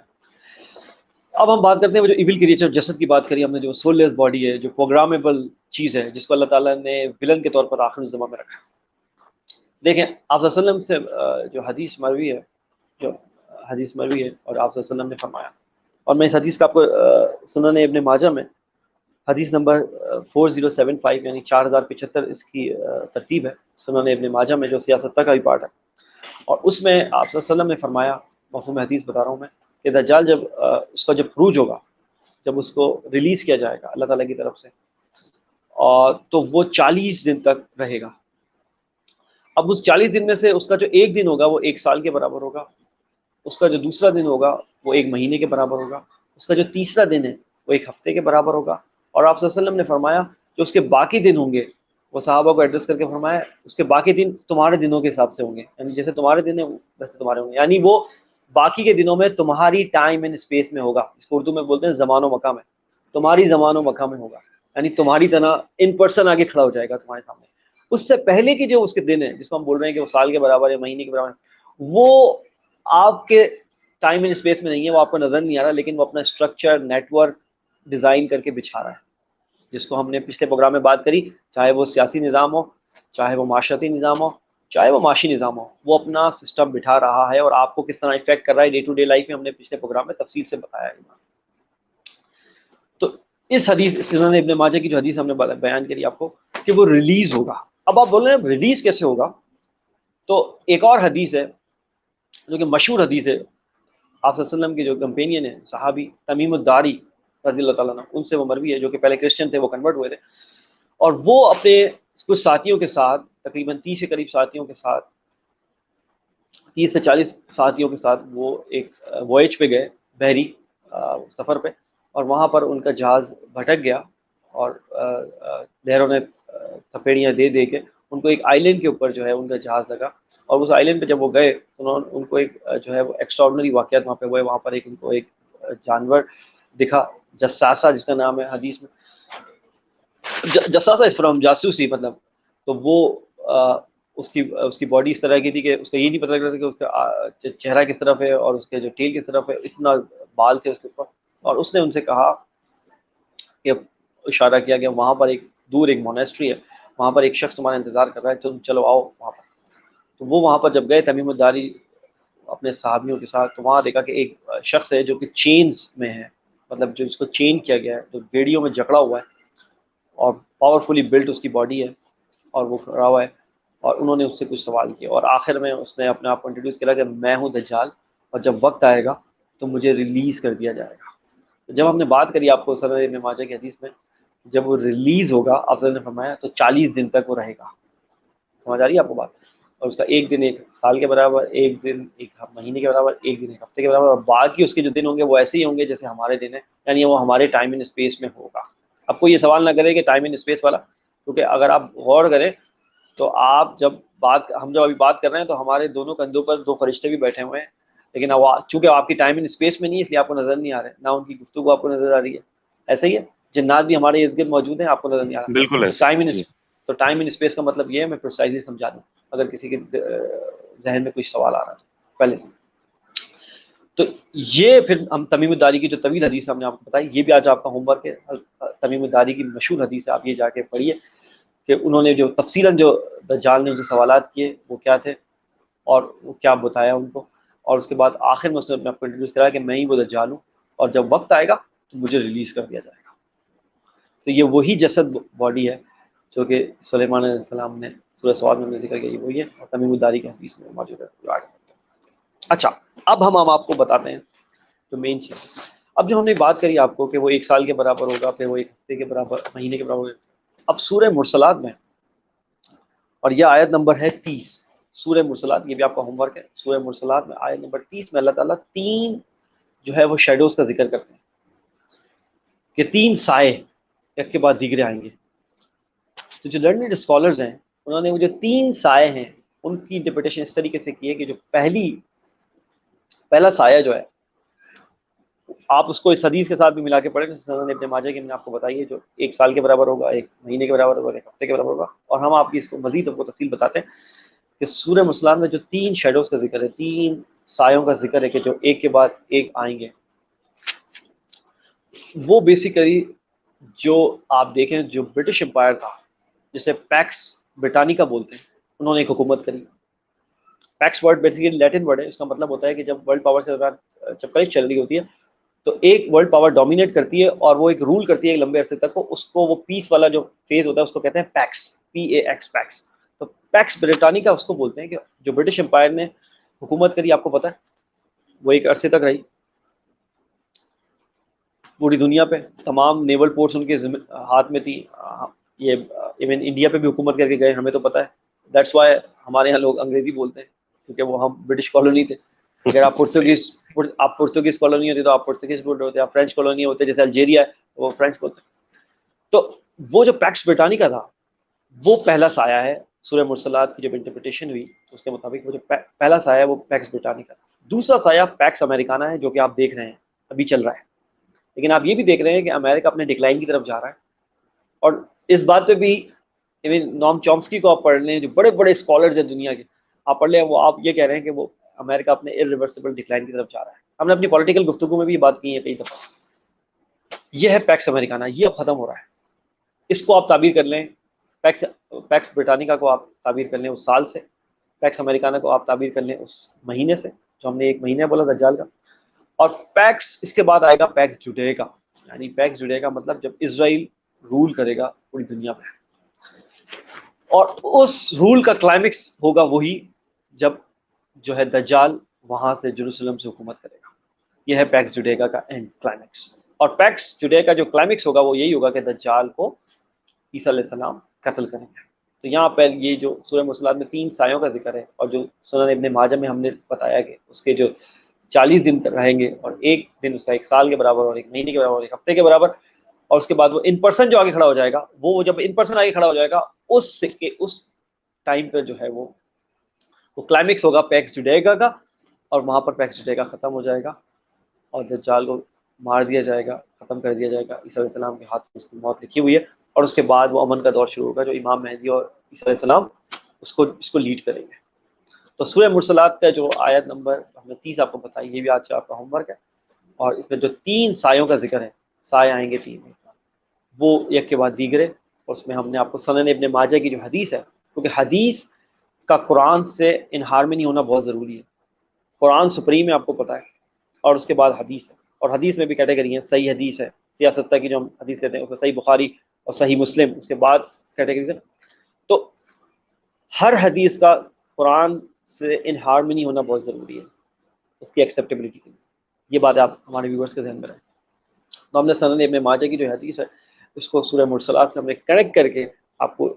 اب ہم بات کرتے ہیں وہ جو ایول کریچر جسد کی بات کری ہم نے, جو سول لیس باڈی ہے, جو پروگرامبل چیز ہے, جس کو اللہ تعالیٰ نے ولن کے طور پر آخر زمان میں رکھا. دیکھیں آپ صلی اللہ علیہ وسلم سے جو حدیث مروی ہے, جو حدیث مروی ہے, اور آپ صلی اللہ علیہ وسلم نے فرمایا, اور میں اس حدیث کا آپ کو سنن ابن ماجہ میں حدیث نمبر 4075 یعنی 4075 اس کی ترتیب ہے سنن ابن ماجہ میں, جو سیاست کا بھی پارٹ ہے. اور اس میں آپ صلی اللہ علیہ وسلم نے فرمایا, مفہوم حدیث بتا رہا ہوں میں, کہ دجال جب اس کا جب خروج ہوگا, جب اس کو ریلیز کیا جائے گا اللہ تعالیٰ کی طرف سے, اور تو وہ 40 دن تک رہے گا. اب اس 40 دن میں سے اس کا جو ایک دن ہوگا وہ 1 سال کے برابر ہوگا, اس کا جو دوسرا دن ہوگا وہ 1 مہینے کے برابر ہوگا, اس کا جو تیسرا دن ہے وہ 1 ہفتے کے برابر ہوگا. اور آپ صلی اللہ علیہ وسلم نے فرمایا جو اس کے باقی دن ہوں گے, وہ صحابہ کو ایڈریس کر کے فرمایا اس کے باقی دن تمہارے دنوں کے حساب سے ہوں گے, یعنی جیسے تمہارے دن ہیں ویسے تمہارے ہوں گے. یعنی وہ باقی کے دنوں میں تمہاری ٹائم اینڈ اسپیس میں ہوگا, اس کو اردو میں بولتے ہیں زمان و مکان میں, تمہاری زمان و مکان میں ہوگا, یعنی تمہاری طرح ان پرسن آگے کھڑا ہو جائے گا تمہارے سامنے. اس سے پہلے کی جو اس کے دن ہے جس کو ہم بول رہے ہیں کہ وہ سال کے برابر ہے, مہینے کے برابر ہے, وہ آپ کے ٹائم اینڈ اسپیس میں نہیں ہے, وہ آپ کو نظر نہیں آ رہا, لیکن وہ اپنا اسٹرکچر نیٹ ورک ڈیزائن کر کے بچھا رہا ہے, جس کو ہم نے پچھلے پروگرام میں بات کری, چاہے وہ سیاسی نظام ہو, چاہے وہ معاشرتی نظام ہو, چاہے وہ معاشی نظام ہو, وہ اپنا سسٹم بٹھا رہا ہے, اور آپ کو کس طرح افیکٹ کر رہا ہے ڈے ٹو ڈے لائف میں ہم نے پچھلے پروگرام میں تفصیل سے بتایا ہے. تو اس حدیث سنن ابن ماجہ کی جو حدیث ہم نے بیان کری آپ کو, کہ وہ ریلیز ہوگا. اب آپ بول رہے ہیں ریلیز کیسے ہوگا؟ تو ایک اور حدیث ہے جو کہ مشہور حدیث ہے، آپ صلی اللہ علیہ وسلم کے جو کمپینین ہیں صحابی تمیم الداری رضی اللہ تعالیٰ عنہ، ان سے وہ مروی ہے، جو کہ پہلے کرسچن تھے، وہ کنورٹ ہوئے تھے، اور وہ اپنے کچھ ساتھیوں کے ساتھ، تقریباً 30 کے قریب ساتھیوں کے ساتھ، 30 سے 40 ساتھیوں کے ساتھ وہ ایک وائج پہ گئے، بحری سفر پہ، اور وہاں پر ان کا جہاز بھٹک گیا، اور لہروں نے تھپیڑیاں دے دے کے ان کو ایک آئی لینڈ کے اوپر جو ہے ان کا جہاز لگا. اور اس آئی لینڈ پہ جب وہ گئے تو ان کو ایک جو ہے وہ ایکسٹراڈنری واقعات وہاں پہ ہوئے. وہاں پر ان کو ایک جانور دکھا، جساسا جس کا نام ہے حدیث میں، جساسا اس فرام جاسوسی مطلب. تو وہ اس کی باڈی اس طرح کی تھی کہ اس کو یہ نہیں پتہ لگ رہا تھا کہ اس کا چہرہ کس طرف ہے اور اس کے جو ٹیل کس طرف ہے، اتنا بال تھے اس کے اوپر. اور اس نے ان سے کہا کہ اشارہ کیا کہ وہاں پر ایک دور ایک مونیسٹری ہے، وہاں پر ایک شخص تمہارا انتظار کر رہا ہے، تم چلو آؤ وہاں پر. تو وہ وہاں پر جب گئے تمیم الداری اپنے صحابیوں کے ساتھ، تو وہاں دیکھا کہ ایک شخص ہے جو کہ چینز میں ہے، مطلب جو اس کو چین کیا گیا ہے، جو بیڑیوں میں جکڑا ہوا ہے، اور پاورفلی بلٹ اس کی باڈی ہے، اور وہ کھڑا ہوا ہے. اور انہوں نے اس سے کچھ سوال کیا، اور آخر میں اس نے اپنے آپ کو انٹروڈیوس کیا کہ میں ہوں دجال، اور جب وقت آئے گا تو مجھے ریلیز کر دیا جائے گا. جب ہم نے بات کری آپ کو سنن ابن ماجہ کی حدیث میں، جب وہ ریلیز ہوگا آپ نے فرمایا تو 40 دن تک وہ رہے گا. سمجھ آ رہی ہے آپ کو بات؟ اور اس کا ایک دن ایک سال کے برابر، ایک دن ایک مہینے کے برابر، ایک دن ایک ہفتے کے برابر، اور باقی اس کے جو دن ہوں گے وہ ایسے ہی ہوں گے جیسے ہمارے دن ہیں، یعنی وہ ہمارے ٹائم اینڈ اسپیس میں ہوگا. اب کوئی یہ سوال نہ کرے کہ ٹائم اینڈ اسپیس والا، کیونکہ اگر آپ غور کریں تو آپ ہم جب ابھی بات کر رہے ہیں تو ہمارے دونوں کندھوں پر 2 فرشتے بھی بیٹھے ہوئے ہیں، لیکن چونکہ آپ کی ٹائم اینڈ اسپیس میں نہیں ہے اس لیے آپ کو نظر نہیں آ رہے، نہ ان کی گفتگو آپ کو نظر آ رہی ہے. ایسا ہی ہے، جنات بھی ہمارے ارد گرد موجود ہیں، آپ کو نظر نہیں آ رہا. بالکل تو ایسے جی. ٹائم اینڈ اسپیس کا مطلب یہ ہے، میں پرسائزلی سمجھا دوں اگر کسی کے ذہن میں کچھ سوال آ رہا ہے پہلے سے. تو یہ پھر ہم تمیم الداری کی جو طویل حدیث ہم نے آپ کو بتائی، یہ بھی آج آپ کا ہوم ورک ہے. تمیم الداری کی مشہور حدیث ہے، آپ یہ جا کے پڑھیے کہ انہوں نے جو تفصیلاً جو دجال نے جو سوالات کیے وہ کیا تھے اور وہ کیا بتایا ان کو. اور اس کے بعد آخر میں اس نے آپ کو انٹروڈیوس کرا کہ میں ہی وہ دجال ہوں، اور جب وقت آئے گا تو مجھے ریلیز کر دیا جائے گا. تو یہ وہی جسد باڈی ہے جو کہ سلیمان علیہ السلام نے سورہ سواد میں ذکر کیا، یہ وہی ہے، اور تمیم الداری کے حدیث میں موجود ہے. اچھا، اب ہم آپ کو بتاتے ہیں جو مین چیز. اب جو ہم نے بات کری آپ کو کہ وہ 1 سال کے برابر ہوگا، پھر وہ 1 ہفتے کے برابر، مہینے کے برابر ہوگا. اب سورہ مرسلات میں، اور یہ آیت نمبر ہے 30، سورہ مرسلات، یہ بھی آپ کا ہوم ورک ہے. سورہ مرسلات میں آیت نمبر 30 میں اللہ تعالیٰ 3 جو ہے وہ شیڈوز کا ذکر کرتے ہیں کہ 3 سائے ایک کے بعد دیگرے آئیں گے. تو جو لرنڈ اسکالرز ہیں انہوں نے وہ جو 3 سائے ہیں ان کی انٹرپریٹیشن اس طریقے سے کی ہے کہ جو پہلا سایہ جو ہے، آپ اس کو اس حدیث کے ساتھ بھی ملا کے پڑھیں، سنن ابن ماجہ کی میں نے آپ کو بتائی ہے، جو 1 سال کے برابر ہوگا، 1 مہینے کے برابر ہوگا، 1 ہفتے کے برابر ہوگا. اور ہم آپ کی اس کو مزید آپ کو تفصیل بتاتے ہیں کہ سورہ مرسلات میں جو 3 شیڈوز کا ذکر ہے، 3 سایوں کا ذکر ہے کہ جو ایک کے بعد ایک آئیں گے. وہ بیسیکلی جو آپ دیکھیں جو برٹش امپائر تھا، جسے پیکس برٹانیکا بولتے ہیں، انہوں نے ایک حکومت کری. Pax word basically Latin word ہے، اس کا مطلب ہوتا ہے کہ جب ورلڈ پاور کے دوران جب کلش چل رہی ہوتی ہے تو ایک ورلڈ پاور ڈومینیٹ کرتی ہے اور وہ ایک رول کرتی ہے ایک لمبے عرصے تک، اس کو وہ پیس والا جو فیز ہوتا ہے اس کو کہتے ہیں پیکس، PAX پیکس. تو پیکس برٹانیکا اس کو بولتے ہیں کہ جو برٹش امپائر نے حکومت کری، آپ کو پتہ ہے وہ ایک عرصے تک رہی پوری دنیا پہ، تمام نیول پورٹس ان کے ہاتھ میں تھی. یہ ایون انڈیا پہ بھی حکومت کر کے گئے، ہمیں تو پتہ ہے. دیٹس وائی ہمارے یہاں لوگ انگریزی بولتے ہیں، کیونکہ وہ ہم برٹش کالونی تھے. اگر آپ پرتگیز کالونی ہوتی تو آپ پرتگیز بولتے ہوتے، آپ فرینچ کالونی ہوتے جیسے الجیریا ہے تو وہ فرینچ بولتے. تو وہ جو پیکس برٹانیکا تھا وہ پہلا سایہ ہے. سورہ مرسلات کی جب انٹرپریٹیشن ہوئی تو اس کے مطابق وہ جو پہلا سایہ ہے وہ پیکس برٹانیکا تھا. دوسرا سایہ پیکس امریکانہ ہے جو کہ آپ دیکھ رہے ہیں ابھی چل رہا ہے. لیکن آپ یہ بھی دیکھ رہے ہیں کہ امریکہ اپنے ڈکلائن کی طرف جا رہا ہے. اور اس بات پہ بھی ایون نام چومسکی کو آپ پڑھ لیں، جو بڑے بڑے اسکالرز ہیں دنیا کے، آپ پڑھ لیں، وہ آپ یہ کہہ رہے ہیں کہ وہ امریکہ اپنے ارریورسیبل ڈکلائن کی طرف جا رہا ہے. ہم نے اپنی پولیٹیکل گفتگو میں بھی یہ بات کی ہے کئی دفعہ. یہ ہے پیکس امریکانہ، یہ اب ختم ہو رہا ہے. اس کو آپ تعبیر کر لیں، پیکس برٹانیکا کو آپ تعبیر کر لیں اس سال سے، پیکس امریکانہ کو آپ تعبیر کر لیں اس مہینے سے، جو ہم نے 1 مہینہ بولا دجال کا. اور پیکس اس کے بعد آئے گا پیکس جوڈے کا، یعنی پیکس جوڈے کا مطلب جب اسرائیل رول کرے گا پوری دنیا پہ. اور اس رول کا کلائمیکس ہوگا وہی جب جو ہے دجال وہاں سے جروسلم سے حکومت کرے گا. یہ ہے پیکس جوڈیکا کا اینڈ کلائمیکس. اور پیکس جوڈیکا کا جو کلائمیکس ہوگا وہ یہی ہوگا کہ دجال کو عیسیٰ علیہ السلام قتل کریں گے. تو یہاں پہ یہ جو سورہ مرسلات میں 3 سایوں کا ذکر ہے، اور جو سنن ابن ماجہ میں ہم نے بتایا کہ اس کے جو 40 دن تک رہیں گے، اور ایک دن اس کا 1 سال کے برابر، اور 1 مہینے کے برابر، اور 1 ہفتے کے برابر. اور اس کے بعد وہ ان پرسن جو آگے کھڑا ہو جائے گا، وہ جب ان پرسن آگے کھڑا ہو جائے گا، اس ٹائم پہ جو ہے وہ کلائمیکس ہوگا پیکس جوڈیکا کا، اور وہاں پر پیکس جوڈیکا ختم ہو جائے گا اور دجال کو مار دیا جائے گا، ختم کر دیا جائے گا. عیسیٰ علیہ السلام کے ہاتھ میں اس کی موت لکھی ہوئی ہے. اور اس کے بعد وہ امن کا دور شروع ہوگا جو امام مہدی اور عیسیٰ علیہ السلام اس کو لیڈ کریں گے. تو سورہ مرسلات کا جو آیت نمبر ہم نے 30 آپ کو بتائی، یہ بھی آج آپ کا ہوم ورک ہے. اور اس میں جو 3 سایوں کا ذکر ہے، سایہ آئیں گے 3، وہ ایک کے بعد دیگرے. اور اس میں ہم نے آپ کو سنن ابن ماجہ کی جو حدیث ہے، کیونکہ حدیث کا قرآن سے ان ہارمنی ہونا بہت ضروری ہے. قرآن سپریم ہے، آپ کو پتہ ہے، اور اس کے بعد حدیث ہے. اور حدیث میں بھی کیٹیگری ہیں. صحیح حدیث ہے، سیاستہ کی جو ہم حدیث کہتے ہیں، اس میں صحیح بخاری اور صحیح مسلم، اس کے بعد کیٹیگریز ہے. تو ہر حدیث کا قرآن سے ان ہارمنی ہونا بہت ضروری ہے اس کی ایکسیپٹیبلٹی کے لیے. یہ بات آپ ہمارے ویورز کے ذہن میں رہیں. تو ہم نے سنن ابن ماجہ کی جو حدیث ہے اس کو سورہ مرسلات سے ہم نے کنیکٹ کر کے آپ کو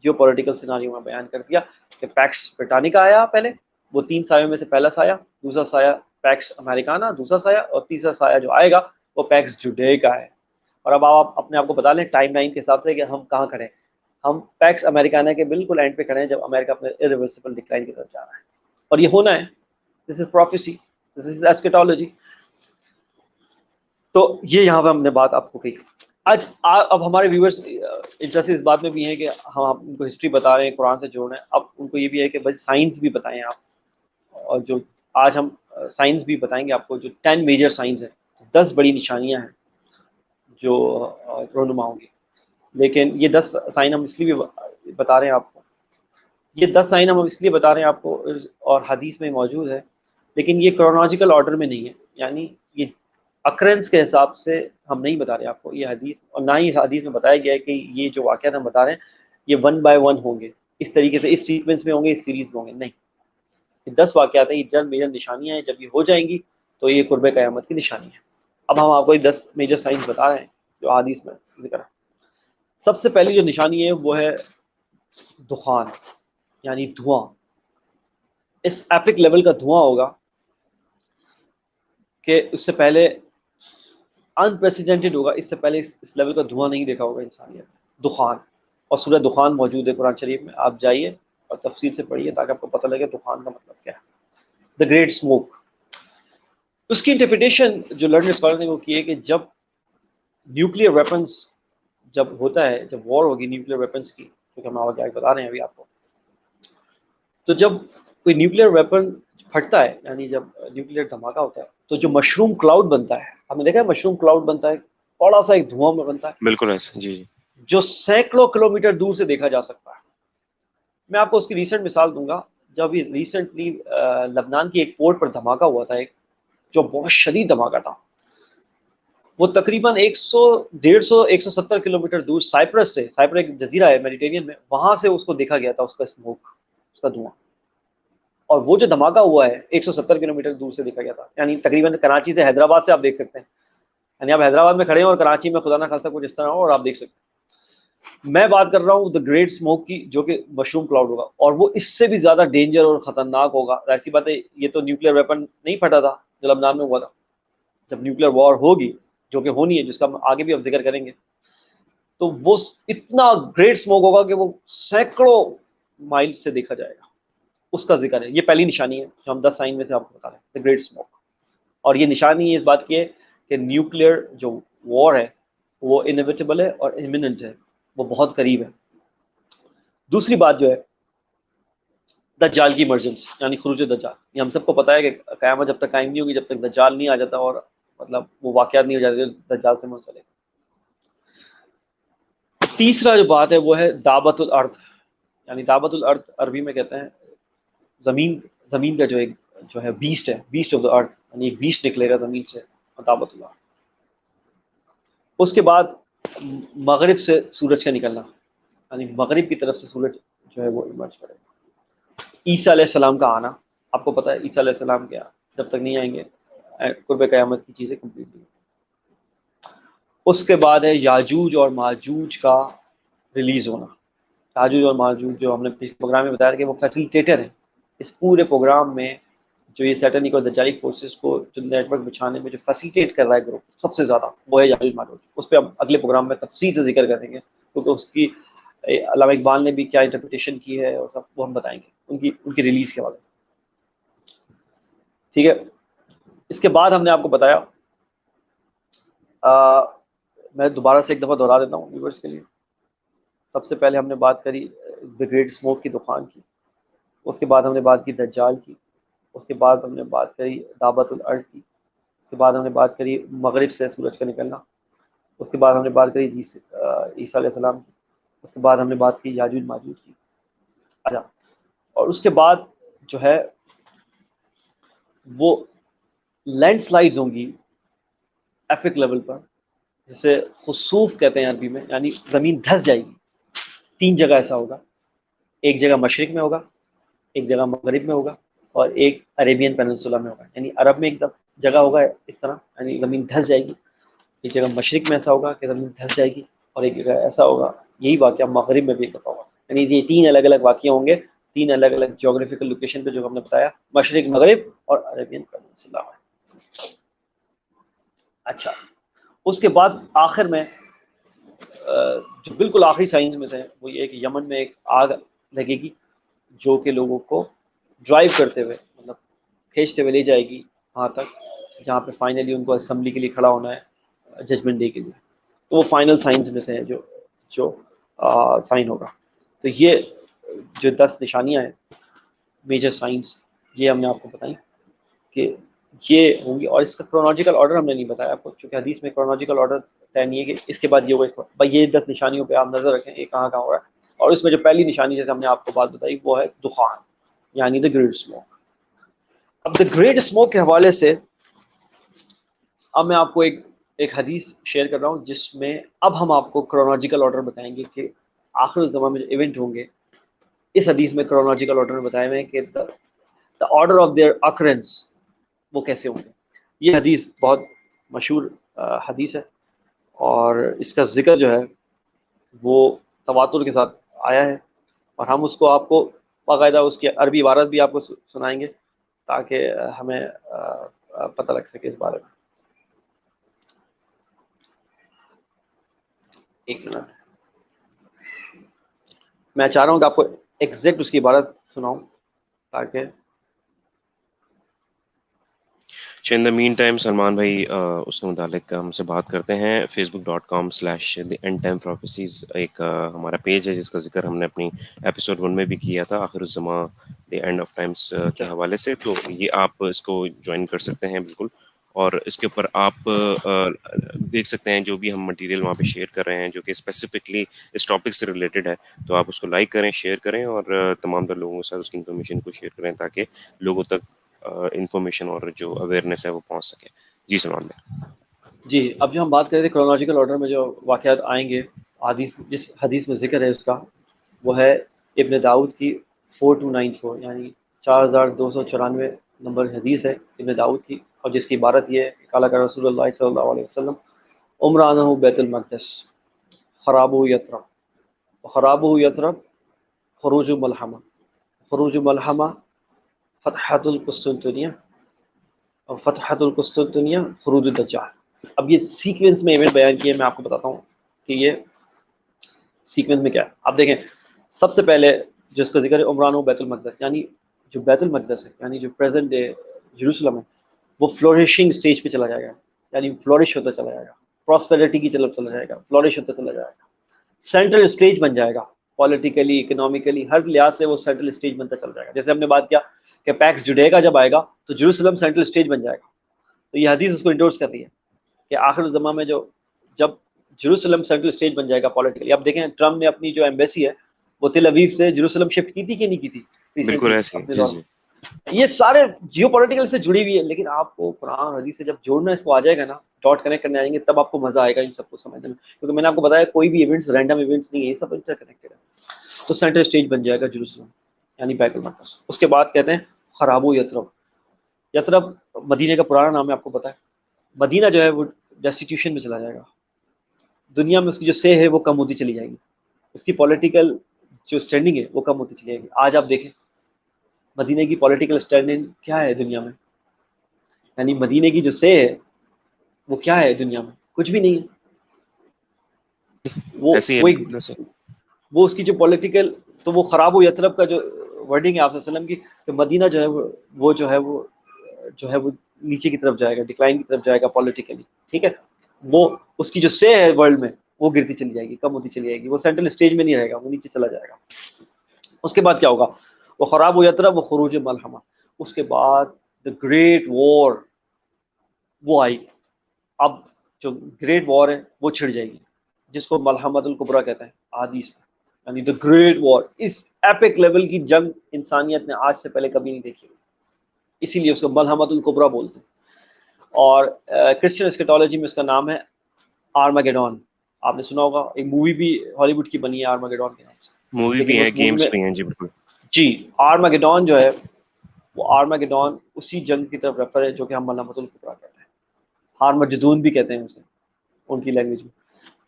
جیو پولیٹیکل سیناریو میں بیان کر دیا کہ پیکس برٹانیکا آیا پہلے، وہ 3 سایوں میں سے پہلا سایہ، دوسرا سایہ پیکس امریکانا، دوسرا سایہ، اور تیسرا سایہ جو آئے گا وہ پیکس جوڈیکا ہے. اور اب آپ اپنے آپ کو بتا لیں ٹائم لائن کے حساب سے کہ ہم کہاں کھڑے ہیں. ہم پیکس امریکانا کے بالکل اینڈ پہ کھڑے ہیں جب امریکہ اپنے irreversible ڈکلائن کی طرف جا رہا ہے. اور یہ ہونا ہے. دس از پروفیسی، دس از ایسکیٹالوجی. تو یہ یہاں پہ ہم نے بات آپ کو کہی. اب ہمارے ویورز انٹرسٹ اس بات میں بھی ہیں کہ ہم آپ ان کو ہسٹری بتا رہے ہیں، قرآن سے جوڑ رہے ہیں. اب ان کو یہ بھی ہے کہ بھائی سائنس بھی بتائیں آپ. اور جو آج ہم سائنس بھی بتائیں گے آپ کو، جو 10 میجر سائنس ہیں، 10 بڑی نشانیاں ہیں جو رونما ہوں گی. لیکن یہ 10 سائن ہم اس لیے بھی بتا رہے ہیں آپ کو، یہ 10 سائن ہم اس لیے بتا رہے ہیں آپ کو، اور حدیث میں موجود ہے، لیکن یہ کرونالوجیکل آرڈر میں نہیں ہے. یعنی یہ اکرنس کے حساب سے ہم نہیں بتا رہے آپ کو یہ حدیث، اور نہ ہی حدیث میں بتایا گیا ہے کہ یہ جو واقعات ہم بتا رہے ہیں یہ 1 بائی 1 ہوں گے، اس طریقے سے اس سیکوینس میں ہوں گے، اس سیریز میں ہوں گے. نہیں، یہ 10 واقعات ہیں، یہ 10 میجر نشانیاں ہیں. جب یہ ہو جائیں گی تو یہ قرب قیامت کی نشانی ہے. اب ہم آپ کو یہ 10 میجر سائنس بتا رہے ہیں جو حدیث میں ذکر ہے. سب سے پہلی جو نشانی ہے وہ ہے دخان، یعنی دھواں. اس ایپک لیول کا دھواں ہوگا کہ اس سے پہلے انپریسیڈنٹڈ ہوگا. اس سے پہلے اس لیول کا دھواں نہیں دیکھا ہوگا انسانیت نے. دخان، اور سورہ دخان موجود ہے قرآن شریف میں، آپ جائیے اور تفصیل سے پڑھیے تاکہ آپ کو پتہ لگے دخان کا مطلب کیا ہے. The great smoke. اس کی انٹرپریٹیشن جو لرنڈ اسکالر نے وہ کی ہے کہ جب نیوکلیئر ویپنس جب ہوتا ہے، جب وار ہوگی نیوکلیئر ویپنس کی، کیونکہ ہم آگے بتا رہے ہیں ابھی آپ کو، تو جب کوئی نیوکلیئر ویپن پھٹتا ہے، یعنی جب نیوکلیئر دھماکہ ہوتا ہے، تو جو مشروم کلاؤڈ بنتا ہے، ہم نے دیکھا ہے مشروم کلاؤڈ بنتا ہے، بڑا سا ایک دھواں میں بنتا ہے بالکل ایسا، جی جی. جو سینکڑوں کلومیٹر دور سے دیکھا جا سکتا ہے. میں آپ کو اس کی ریسنٹ مثال دوں گا. جب یہ ریسنٹلی لبنان کی ایک پورٹ پر دھماکہ ہوا تھا، ایک جو بہت شدید دھماکہ تھا، وہ تقریباً 150-170 کلومیٹر دور سائپرس سے، سائپرس ایک جزیرہ ہے میڈیٹرینین میں، وہاں سے اس کو دیکھا گیا تھا، اس کا اسموک، اس کا دھواں. اور وہ جو دھماکہ ہوا ہے 170 کلومیٹر دور سے دیکھا گیا تھا. یعنی تقریباً کراچی سے حیدرآباد سے آپ دیکھ سکتے ہیں. یعنی آپ حیدرآباد میں کھڑے ہیں اور کراچی میں خدا نہ خاصہ کچھ اس طرح ہو اور آپ دیکھ سکتے ہیں. میں بات کر رہا ہوں دا گریٹ اسموک کی، جو کہ مشروم کلاؤڈ ہوگا، اور وہ اس سے بھی زیادہ ڈینجر اور خطرناک ہوگا. ظاہر سی بات ہے، یہ تو نیوکلیئر ویپن نہیں پھٹا تھا جو لبنان میں ہوا تھا. جب نیوکلیئر وار ہوگی، جو کہ ہونی ہے، جس کا ہم آگے بھی اب ذکر کریں گے، تو وہ اتنا گریٹ اسموک ہوگا کہ وہ سینکڑوں مائل سے دیکھا جائے گا. اس کا ذکر ہے. یہ پہلی نشانی ہے جو ہم 10 سائن میں سے آپ کو بتا رہے ہیں، دا گریٹ اسموک. اور یہ نشانی اس بات کی ہے کہ نیوکلیئر جو وار ہے وہ انیویٹیبل ہے اور امیننٹ ہے، وہ بہت قریب ہے. دوسری بات جو ہے دجال کی ایمرجنس، یعنی خروج دجال. یہ ہم سب کو پتا ہے کہ قیامت جب تک قائم نہیں ہوگی جب تک دجال نہیں آ جاتا، اور مطلب وہ واقعات نہیں ہو جاتے دجال سے منسلک. تیسرا جو بات ہے وہ ہے دعوت الارض. یعنی دعوت الارض عربی میں کہتے ہیں زمین کا جو ہے بیسٹ ہے، بیسٹ آف دا ارتھ، یعنی ایک بیسٹ نکلے گا زمین سے، دعوت الارض. اس کے بعد مغرب سے سورج کا نکلنا، یعنی مغرب کی طرف سے سورج جو ہے وہ ایمرج کرے گا۔ عیسیٰ علیہ السلام کا آنا، آپ کو پتہ ہے عیسیٰ علیہ السلام کیا، جب تک نہیں آئیں گے قرب قیامت کی چیزیں کمپلیٹ نہیں۔ اس کے بعد ہے یاجوج اور ماجوج کا ریلیز ہونا۔ یاجوج اور ماجوج جو ہم نے پچھلے پروگرام میں بتایا تھا کہ وہ فیسیلیٹیٹر ہیں اس پورے پروگرام میں، جو یہ سیٹنک اور دجالی فورسز کو جو نیٹ ورک بچھانے میں جو فیسیلیٹیٹ کر رہا ہے گروپ سب سے زیادہ، وہ ہے یاجوج ماجوج۔ اس پہ ہم اگلے پروگرام میں تفصیل سے ذکر کریں گے، کیونکہ اس کی علامہ اقبال نے بھی کیا انٹرپریٹیشن کی ہے اور سب وہ ہم بتائیں گے ان کی ریلیز کے حوالے سے، ٹھیک ہے۔ اس کے بعد ہم نے آپ کو بتایا، میں دوبارہ سے ایک دفعہ دہرا دیتا ہوں ویورز کے لیے۔ سب سے پہلے ہم نے بات کری دی گریٹ اسموک کی طوفان کی، اس کے بعد ہم نے بات کی دجال کی، اس کے بعد ہم نے بات کری دعوت الارض کی، اس کے بعد ہم نے بات کری مغرب سے سورج کا نکلنا، اس کے بعد ہم نے بات کری عیسیٰ علیہ السلام کی، اس کے بعد ہم نے بات کی یاجوج ماجوج کی۔ اچھا، اور اس کے بعد جو ہے وہ لینڈ سلائڈز ہوں گی ایپک لیول پر، جسے خسوف کہتے ہیں عربی میں، یعنی زمین دھس جائے گی۔ 3 جگہ ایسا ہوگا، ایک جگہ مشرق میں ہوگا، ایک جگہ مغرب میں ہوگا، اور ایک عربین پیننسولا میں ہوگا۔ یعنی عرب میں ایک جگہ ہوگا اس طرح، یعنی زمین دھس جائے گی۔ ایک جگہ مشرق میں ایسا ہوگا کہ زمین دھس جائے گی، اور ایک جگہ ایسا ہوگا، یہی واقعہ مغرب میں بھی ایک دفعہ ہوگا۔ یعنی یہ 3 الگ الگ واقعہ ہوں گے، 3 الگ الگ جیوگرافیکل لوکیشن پہ، جو ہم نے بتایا مشرق، مغرب اور عربین پیننسولا میں۔ اچھا، اس کے بعد آخر میں جو بالکل آخری سائنس میں سے ہے، وہ یہ ہے کہ یمن میں ایک آگ لگے گی جو کہ لوگوں کو ڈرائیو کرتے ہوئے، مطلب کھینچتے ہوئے لے جائے گی وہاں تک جہاں پہ فائنلی ان کو اسمبلی کے لیے کھڑا ہونا ہے ججمنٹ ڈے کے لیے۔ تو وہ فائنل سائنس میں سے ہے جو سائن ہوگا۔ تو یہ جو 10 نشانیاں ہیں میجر سائنس، یہ ہم نے آپ کو بتائیں کہ یہ ہوں گی، اور اس کا کرونالوجیکل آرڈر ہم نے نہیں بتایا آپ کو، چونکہ حدیث میں کرونالوجیکل آرڈر طے نہیں ہے کہ اس کے بعد یہ ہوگا، اس بھائی یہ 10 نشانیوں پہ آپ نظر رکھیں یہ کہاں ہو رہا ہے۔ اور اس میں جو پہلی نشانی جیسے ہم نے آپ کو بات بتائی وہ ہے دخان، یعنی دا گریٹ اسموک۔ اب دا گریٹ اسموک کے حوالے سے اب میں آپ کو ایک حدیث شیئر کر رہا ہوں، جس میں اب ہم آپ کو کرونالوجیکل آرڈر بتائیں گے کہ آخر الزمان میں جو ایونٹ ہوں گے، اس حدیث میں کرونالوجیکل آرڈر میں بتایا ہوئے ہیں کہ the order of their occurrence وہ کیسے ہوں گے۔ یہ حدیث بہت مشہور حدیث ہے، اور اس کا ذکر جو ہے وہ تواتر کے ساتھ آیا ہے، اور ہم اس کو آپ کو باقاعدہ اس کی عربی عبارت بھی آپ کو سنائیں گے تاکہ ہمیں پتہ لگ سکے اس بارے میں۔ ایک منٹ، میں چاہ رہا ہوں کہ آپ کو ایگزیکٹ اس کی عبارت سناؤں تاکہ ان دا مین ٹائم سلمان بھائی اس کے متعلق ہم سے بات کرتے ہیں۔ facebook.com/theendtimeprophecies ایک ہمارا پیج ہے جس کا ذکر ہم نے اپنی ایپیسوڈ 1 میں بھی کیا تھا، آخر الزمان دی اینڈ آف ٹائمس کے حوالے سے۔ تو یہ آپ اس کو جوائن کر سکتے ہیں بالکل، اور اس کے اوپر آپ دیکھ سکتے ہیں جو بھی ہم مٹیریل وہاں پہ شیئر کر رہے ہیں جو کہ اسپیسیفکلی اس ٹاپک سے ریلیٹڈ ہے۔ تو آپ اس کو لائک کریں، شیئر کریں، اور تمام تر لوگوں کے ساتھ اس کی انفارمیشن کو شیئر کریں تاکہ لوگوں تک انفارمیشن اور جو اویئرنیس ہے وہ پہنچ سکے۔ جی سلمان بھائی۔ جی، اب جو ہم بات کر رہے تھے کرونالوجیکل آرڈر میں جو واقعات آئیں گے، جس حدیث میں ذکر ہے اس کا، وہ ہے ابن داؤد کی 4294، یعنی 4294 نمبر حدیث ہے ابن داؤد کی، اور جس کی عبارت یہ ہے کہ قال کا رسول اللہ صلی اللہ علیہ وسلم عمرانہ بیت المقدس خرابہ یترب، خرابہ یترب خروج ملحمہ، خروج ملحمہ فتحت القسطنطنیہ، اور فتحت القسطنطنیہ خروج الدجال۔ اب یہ سیکوینس میں ایونٹ بیان کیے، میں آپ کو بتاتا ہوں کہ یہ سیکوینس میں کیا ہے۔ آپ دیکھیں، سب سے پہلے جو اس کا ذکر ہے عمران و بیت المقدس، یعنی جو بیت المقدس ہے، یعنی جو پریزنٹ ڈے یروشلم ہے، وہ فلورشنگ سٹیج پہ چلا جائے گا، یعنی فلورش ہوتا چلا جائے گا، پراسپیرٹی کی طرف چلا جائے گا، فلورش ہوتا چلا جائے گا، سینٹرل اسٹیج بن جائے گا، پولیٹیکلی، اکنامیکلی، ہر لحاظ سے وہ سینٹرل اسٹیج بنتا چلا جائے گا۔ جیسے ہم نے بات کیا کہ پیکس جڈے گا جب آئے گا تو جیروسلم سینٹرل اسٹیج بن جائے گا، تو یہ حدیث اس کو انڈورس کرتی ہے کہ آخر زمان میں جب جیروسلم سینٹرل اسٹیج بن جائے گا پولیٹیکلی۔ اب دیکھیں ٹرمپ نے اپنی جو ایمبیسی ہے وہ تل ابیب سے جیروسلم شفٹ کی تھی کہ نہیں کی تھی بالکل ریسنٹلی ایسے ہی، اپنے جی دور جی۔ میں؟ یہ سارے جیو پولیٹیکل سے جڑی ہوئی ہے، لیکن آپ کو قرآن حدیث سے جب جوڑنا اس کو آ جائے گا نا، ڈاٹ کنیکٹ کرنے آئیں گے، تب آپ کو مزہ آئے گا ان سب کو سمجھنے میں، کیونکہ میں نے آپ کو بتایا کوئی بھی ایونٹس رینڈم ایونٹس نہیں ہے، یہ سب انٹر کنیکٹڈ ہے۔ تو سینٹرل اسٹیج بن جائے گا جیروسلم یعنی بیت المقدس. اس کے بعد کہتے ہیں خراب و یترب. یترب مدینہ کا پرانا نام ہے, آپ کو پتہ ہے. مدینہ جو ہے وہ ڈیسٹیٹیوشن میں چلا جائے گا. دنیا میں اس کی جو سے ہے وہ کم ہوتی چلی جائے گی, اس کی پولیٹیکل جو اسٹینڈنگ ہے وہ کم ہوتی چلی جائے گی. آج آپ دیکھیں مدینہ کی پولیٹیکل اسٹینڈنگ کیا ہے دنیا میں, یعنی مدینہ کی جو سے ہے وہ کیا ہے دنیا میں, کچھ بھی نہیں ہے. وہ ایسے ہی ہے وہ ایک بالکل ایسے. وہ اس کی جو پولیٹیکل, تو وہ خراب و یترب کا جو ورڈنگ ہے آپ صلی اللہ علیہ وسلم کی, کہ مدینہ جو ہے وہ جو ہے وہ نیچے کی طرف جائے گا, ڈکلائن کی طرف جائے گا پولیٹیکلی. ٹھیک ہے, وہ اس کی جو سے ہے ورلڈ میں وہ گرتی چلی جائے گی, کم ہوتی چلی جائے گی. وہ سینٹرل اسٹیج میں نہیں رہے گا, وہ نیچے چلا جائے گا. اس کے بعد کیا ہوگا, وہ خراب و یترب و خروج ملحمہ. اس کے بعد دا گریٹ وار وہ آئے گی. اب جو گریٹ وار ہے وہ چھڑ جائے گی, جس کو ملحمۃ الکبریٰ کہتے ہیں حدیث میں, یعنی دا گریٹ وار. اس ایپک لیول کی جنگ انسانیت نے آج سے پہلے کبھی نہیں دیکھی, اسی لیے اس کو ملحمۃ الکبریٰ بولتے ہیں. اور کرسچن اسکیٹالوجی میں اس کا نام ہے آرماگیڈون. آپ نے سنا ہوگا, ایک مووی بھی ہالی ووڈ کی بنی ہے آرماگیڈون کے نام سے. مووی بھی لیکن ہے, اس مووی گیمز میں بھی ہیں. جی بالکل. جی آرماگیڈون جو ہے وہ آرماگیڈون اسی جنگ کی طرف ریفر ہے جو کہ ہم ملحمۃ الکبریٰ کہتے ہیں. ہارمجدون بھی کہتے ہیں اسے ان کی لینگویج میں.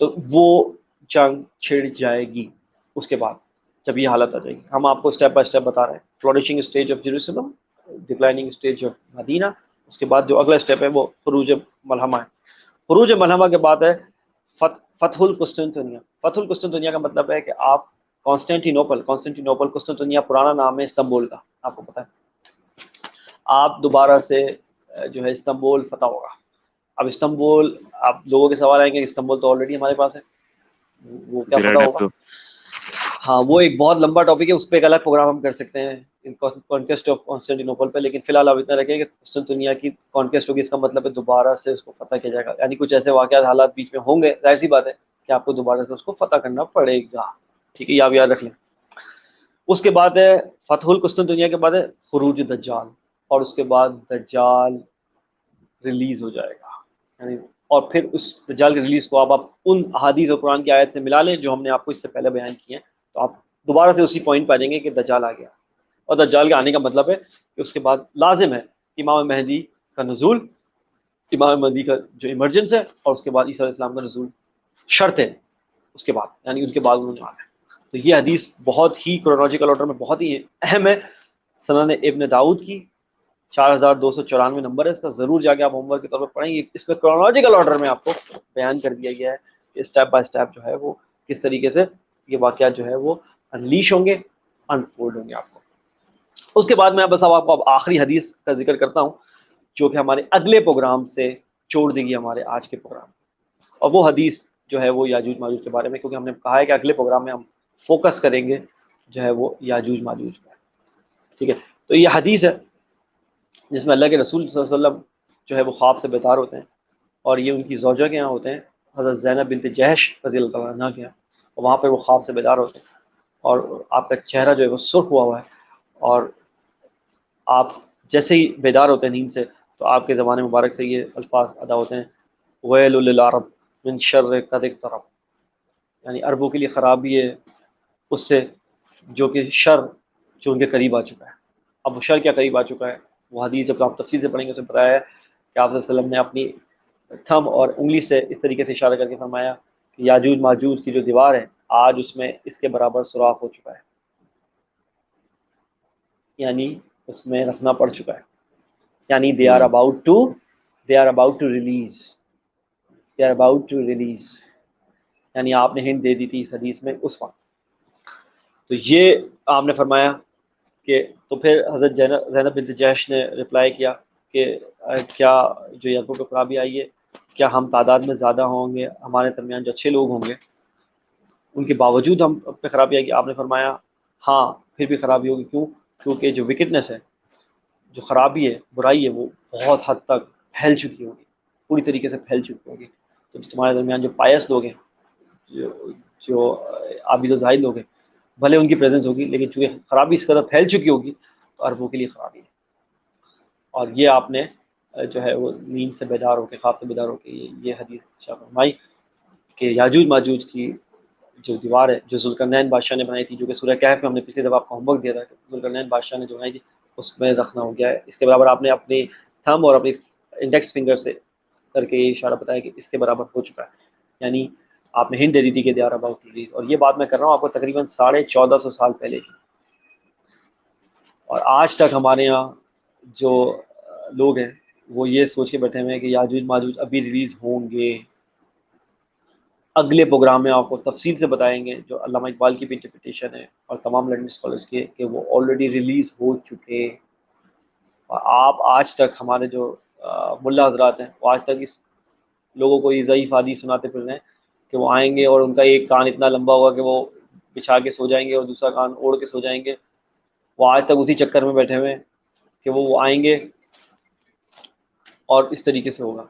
تو وہ جنگ چھڑ جائے گی اس کے بعد, جب یہ حالت آ جائے گی. ہم آپ کو اسٹیپ بائی اسٹیپ بتا رہے ہیں. Flourishing stage of Jerusalem, declining stage of Medina. اس کے بعد جو اگلا اسٹیپ ہے وہ خروج ملحمہ ہے. خروج ملحمہ کے بعد ہے فتح القسطنطنیہ. فتح القسطنطنیہ کا مطلب ہے کہ آپ کانسٹینٹینوپل قسطنطنیہ پرانا نام ہے استنبول کا, آپ کو پتہ ہے. آپ دوبارہ سے جو ہے استنبول فتح ہوگا. اب استنبول, آپ لوگوں کے سوال آئیں گے, استنبول تو آلریڈی ہمارے پاس ہے, وہ کیا فتح درڈ ہوگا. تو ہاں وہ ایک بہت لمبا ٹاپک ہے, اس پہ ایک الگ پروگرام ہم کر سکتے ہیں کانکویسٹ آف کانسٹینٹینوپل پہ. لیکن فی الحال آپ اتنا رکھیں کہ قسطنطنیہ کی کانکویسٹ ہوگی, اس کا مطلب ہے دوبارہ سے اس کو فتح کیا جائے گا. یعنی کچھ ایسے واقعات حالات بیچ میں ہوں گے, ظاہر سی بات ہے کہ آپ کو دوبارہ سے اس کو فتح کرنا پڑے گا. ٹھیک ہے, یہ آپ یاد رکھ لیں. اس کے بعد ہے فتح القسطنطنیہ کے بعد ہے خروج دجال, اور اس کے بعد دجال ریلیز ہو جائے گا. یعنی اور پھر اس دجال کی ریلیز کو آپ ان احادیث اور قرآن کی آیت سے ملا لیں جو ہم نے آپ کو اس سے پہلے بیان کیے ہیں, تو آپ دوبارہ سے اسی پوائنٹ پہ آ جائیں گے کہ دجال آ گیا. اور دجال کے آنے کا مطلب ہے کہ اس کے بعد لازم ہے امام مہدی کا نزول, امام مہدی کا جو ایمرجنس ہے, اور اس کے بعد عیسیٰ علیہ السلام کا نزول شرط ہے اس کے بعد, یعنی ان کے بعد انہوں نے آنا ہے. تو یہ حدیث بہت ہی کرونالوجیکل آرڈر میں بہت ہی اہم ہے. سنن ابن داؤد کی 4294 نمبر ہے اس کا, ضرور جا کے آپ ہوم ورک کے طور پر پڑھیں. اس میں کرونالوجیکل آرڈر میں آپ کو بیان کر دیا گیا ہے کہ اسٹیپ بائی اسٹیپ جو ہے وہ کس طریقے سے یہ واقعات جو ہے وہ انلیش ہوں گے, انفولڈ ہوں گے آپ کو. اس کے بعد میں بس آپ کو اب آخری حدیث کا ذکر کرتا ہوں جو کہ ہمارے اگلے پروگرام سے چھوڑ دے گی ہمارے آج کے پروگرام. اور وہ حدیث جو ہے وہ یاجوج ماجوج کے بارے میں, کیونکہ ہم نے کہا ہے کہ اگلے پروگرام میں ہم فوکس کریں گے جو ہے وہ یاجوج ماجوج پر. ٹھیک ہے, تو یہ حدیث ہے جس میں اللہ کے رسول صلی اللہ علیہ وسلم جو ہے وہ خواب سے بیدار ہوتے ہیں, اور یہ ان کی زوجہ کے یہاں ہوتے ہیں, حضرت زینب بنت جہش رضی اللہ عنہ کے یہاں. اور وہاں پہ وہ خواب سے بیدار ہوتے ہیں, اور آپ کا چہرہ جو ہے وہ سرخ ہوا ہے, اور آپ جیسے ہی بیدار ہوتے ہیں نیند سے تو آپ کے زبان مبارک سے یہ الفاظ ادا ہوتے ہیں, ویل للعرب من شر قد اقترب. یعنی عربوں کے لیے خرابی ہے اس سے جو کہ شر جو ان کے قریب آ چکا ہے. اب وہ شر کیا قریب آ چکا ہے, وہ حدیث جب آپ تفصیل سے پڑھیں گے اسے بتایا ہے کہ آپ صلی اللہ علیہ وسلم نے اپنی تھم اور انگلی سے اس طریقے سے اشارہ کر کے فرمایا کہ یاجوج ماجوج کی جو دیوار ہے آج اس میں اس کے برابر سوراخ ہو چکا ہے, یعنی اس میں رکھنا پڑ چکا ہے. یعنی they are about to release. یعنی آپ نے ہنٹ دے دی تھی اس حدیث میں اس وقت. تو یہ آپ نے فرمایا کہ تو پھر حضرت زینب بنت جہش نے رپلائی کیا کہ کیا جو یعقوب پہ خرابی آئی ہے, کیا ہم تعداد میں زیادہ ہوں گے, ہمارے درمیان جو اچھے لوگ ہوں گے ان کے باوجود ہم پہ خرابی آئے گی؟ آپ نے فرمایا ہاں پھر بھی خرابی ہوگی. کیوں؟ کیونکہ جو وکٹنس ہے, جو خرابی ہے, برائی ہے, وہ بہت حد تک پھیل چکی ہوگی, پوری طریقے سے پھیل چکی ہوگی. تو تمہارے درمیان جو پائس لوگ ہیں, جو عابد و زاہد لوگ ہیں, بھلے ان کی پریزنس ہوگی لیکن چونکہ خرابی اس قدر پھیل چکی ہوگی تو عربوں کے لیے خرابی ہے. اور یہ آپ نے جو ہے وہ نیند سے بیدار ہو کے, خواب سے بیدار ہو کے یہ حدیث فرمائی کہ یاجوج ماجوج کی جو دیوار ہے جو ذوالقرنین بادشاہ نے بنائی تھی، جو کہ سورہ کہف میں ہم نے پچھلی دفعہ آپ کو ہوم ورک دیا تھا کہ ذوالقرنین بادشاہ نے جو بنائی تھی، اس میں رکھنا ہو گیا ہے. اس کے برابر آپ نے اپنی تھم اور اپنی انڈیکس فنگر سے کر کے یہ اشارہ بتایا کہ اس کے برابر ہو چکا ہے. یعنی آپ نے ہنٹ دے دی تھی کہ they are about to release, اور یہ بات میں کر رہا ہوں آپ کو تقریباً 1450 سال پہلے کی. اور آج تک ہمارے یہاں جو لوگ ہیں وہ یہ سوچ کے بیٹھے ہوئے ہیں کہ یاجوج ماجوج ابھی ریلیز ہوں گے. اگلے پروگرام میں آپ کو تفصیل سے بتائیں گے جو علامہ اقبال کی بھی انٹرپریٹیشن ہے اور تمام لنڈن اسکالرس کے، کہ وہ آلریڈی ریلیز ہو چکے. اور آپ آج تک ہمارے جو ملا حضرات ہیں وہ آج تک اس لوگوں کو یہ ضعیف حدیث سناتے پھر رہے ہیں کہ وہ آئیں گے اور ان کا ایک کان اتنا لمبا ہوگا کہ وہ بچھا کے سو جائیں گے اور دوسرا کان اوڑھ کے سو جائیں گے. وہ آج تک اسی چکر میں بیٹھے ہوئے ہیں کہ وہ آئیں گے اور اس طریقے سے ہوگا.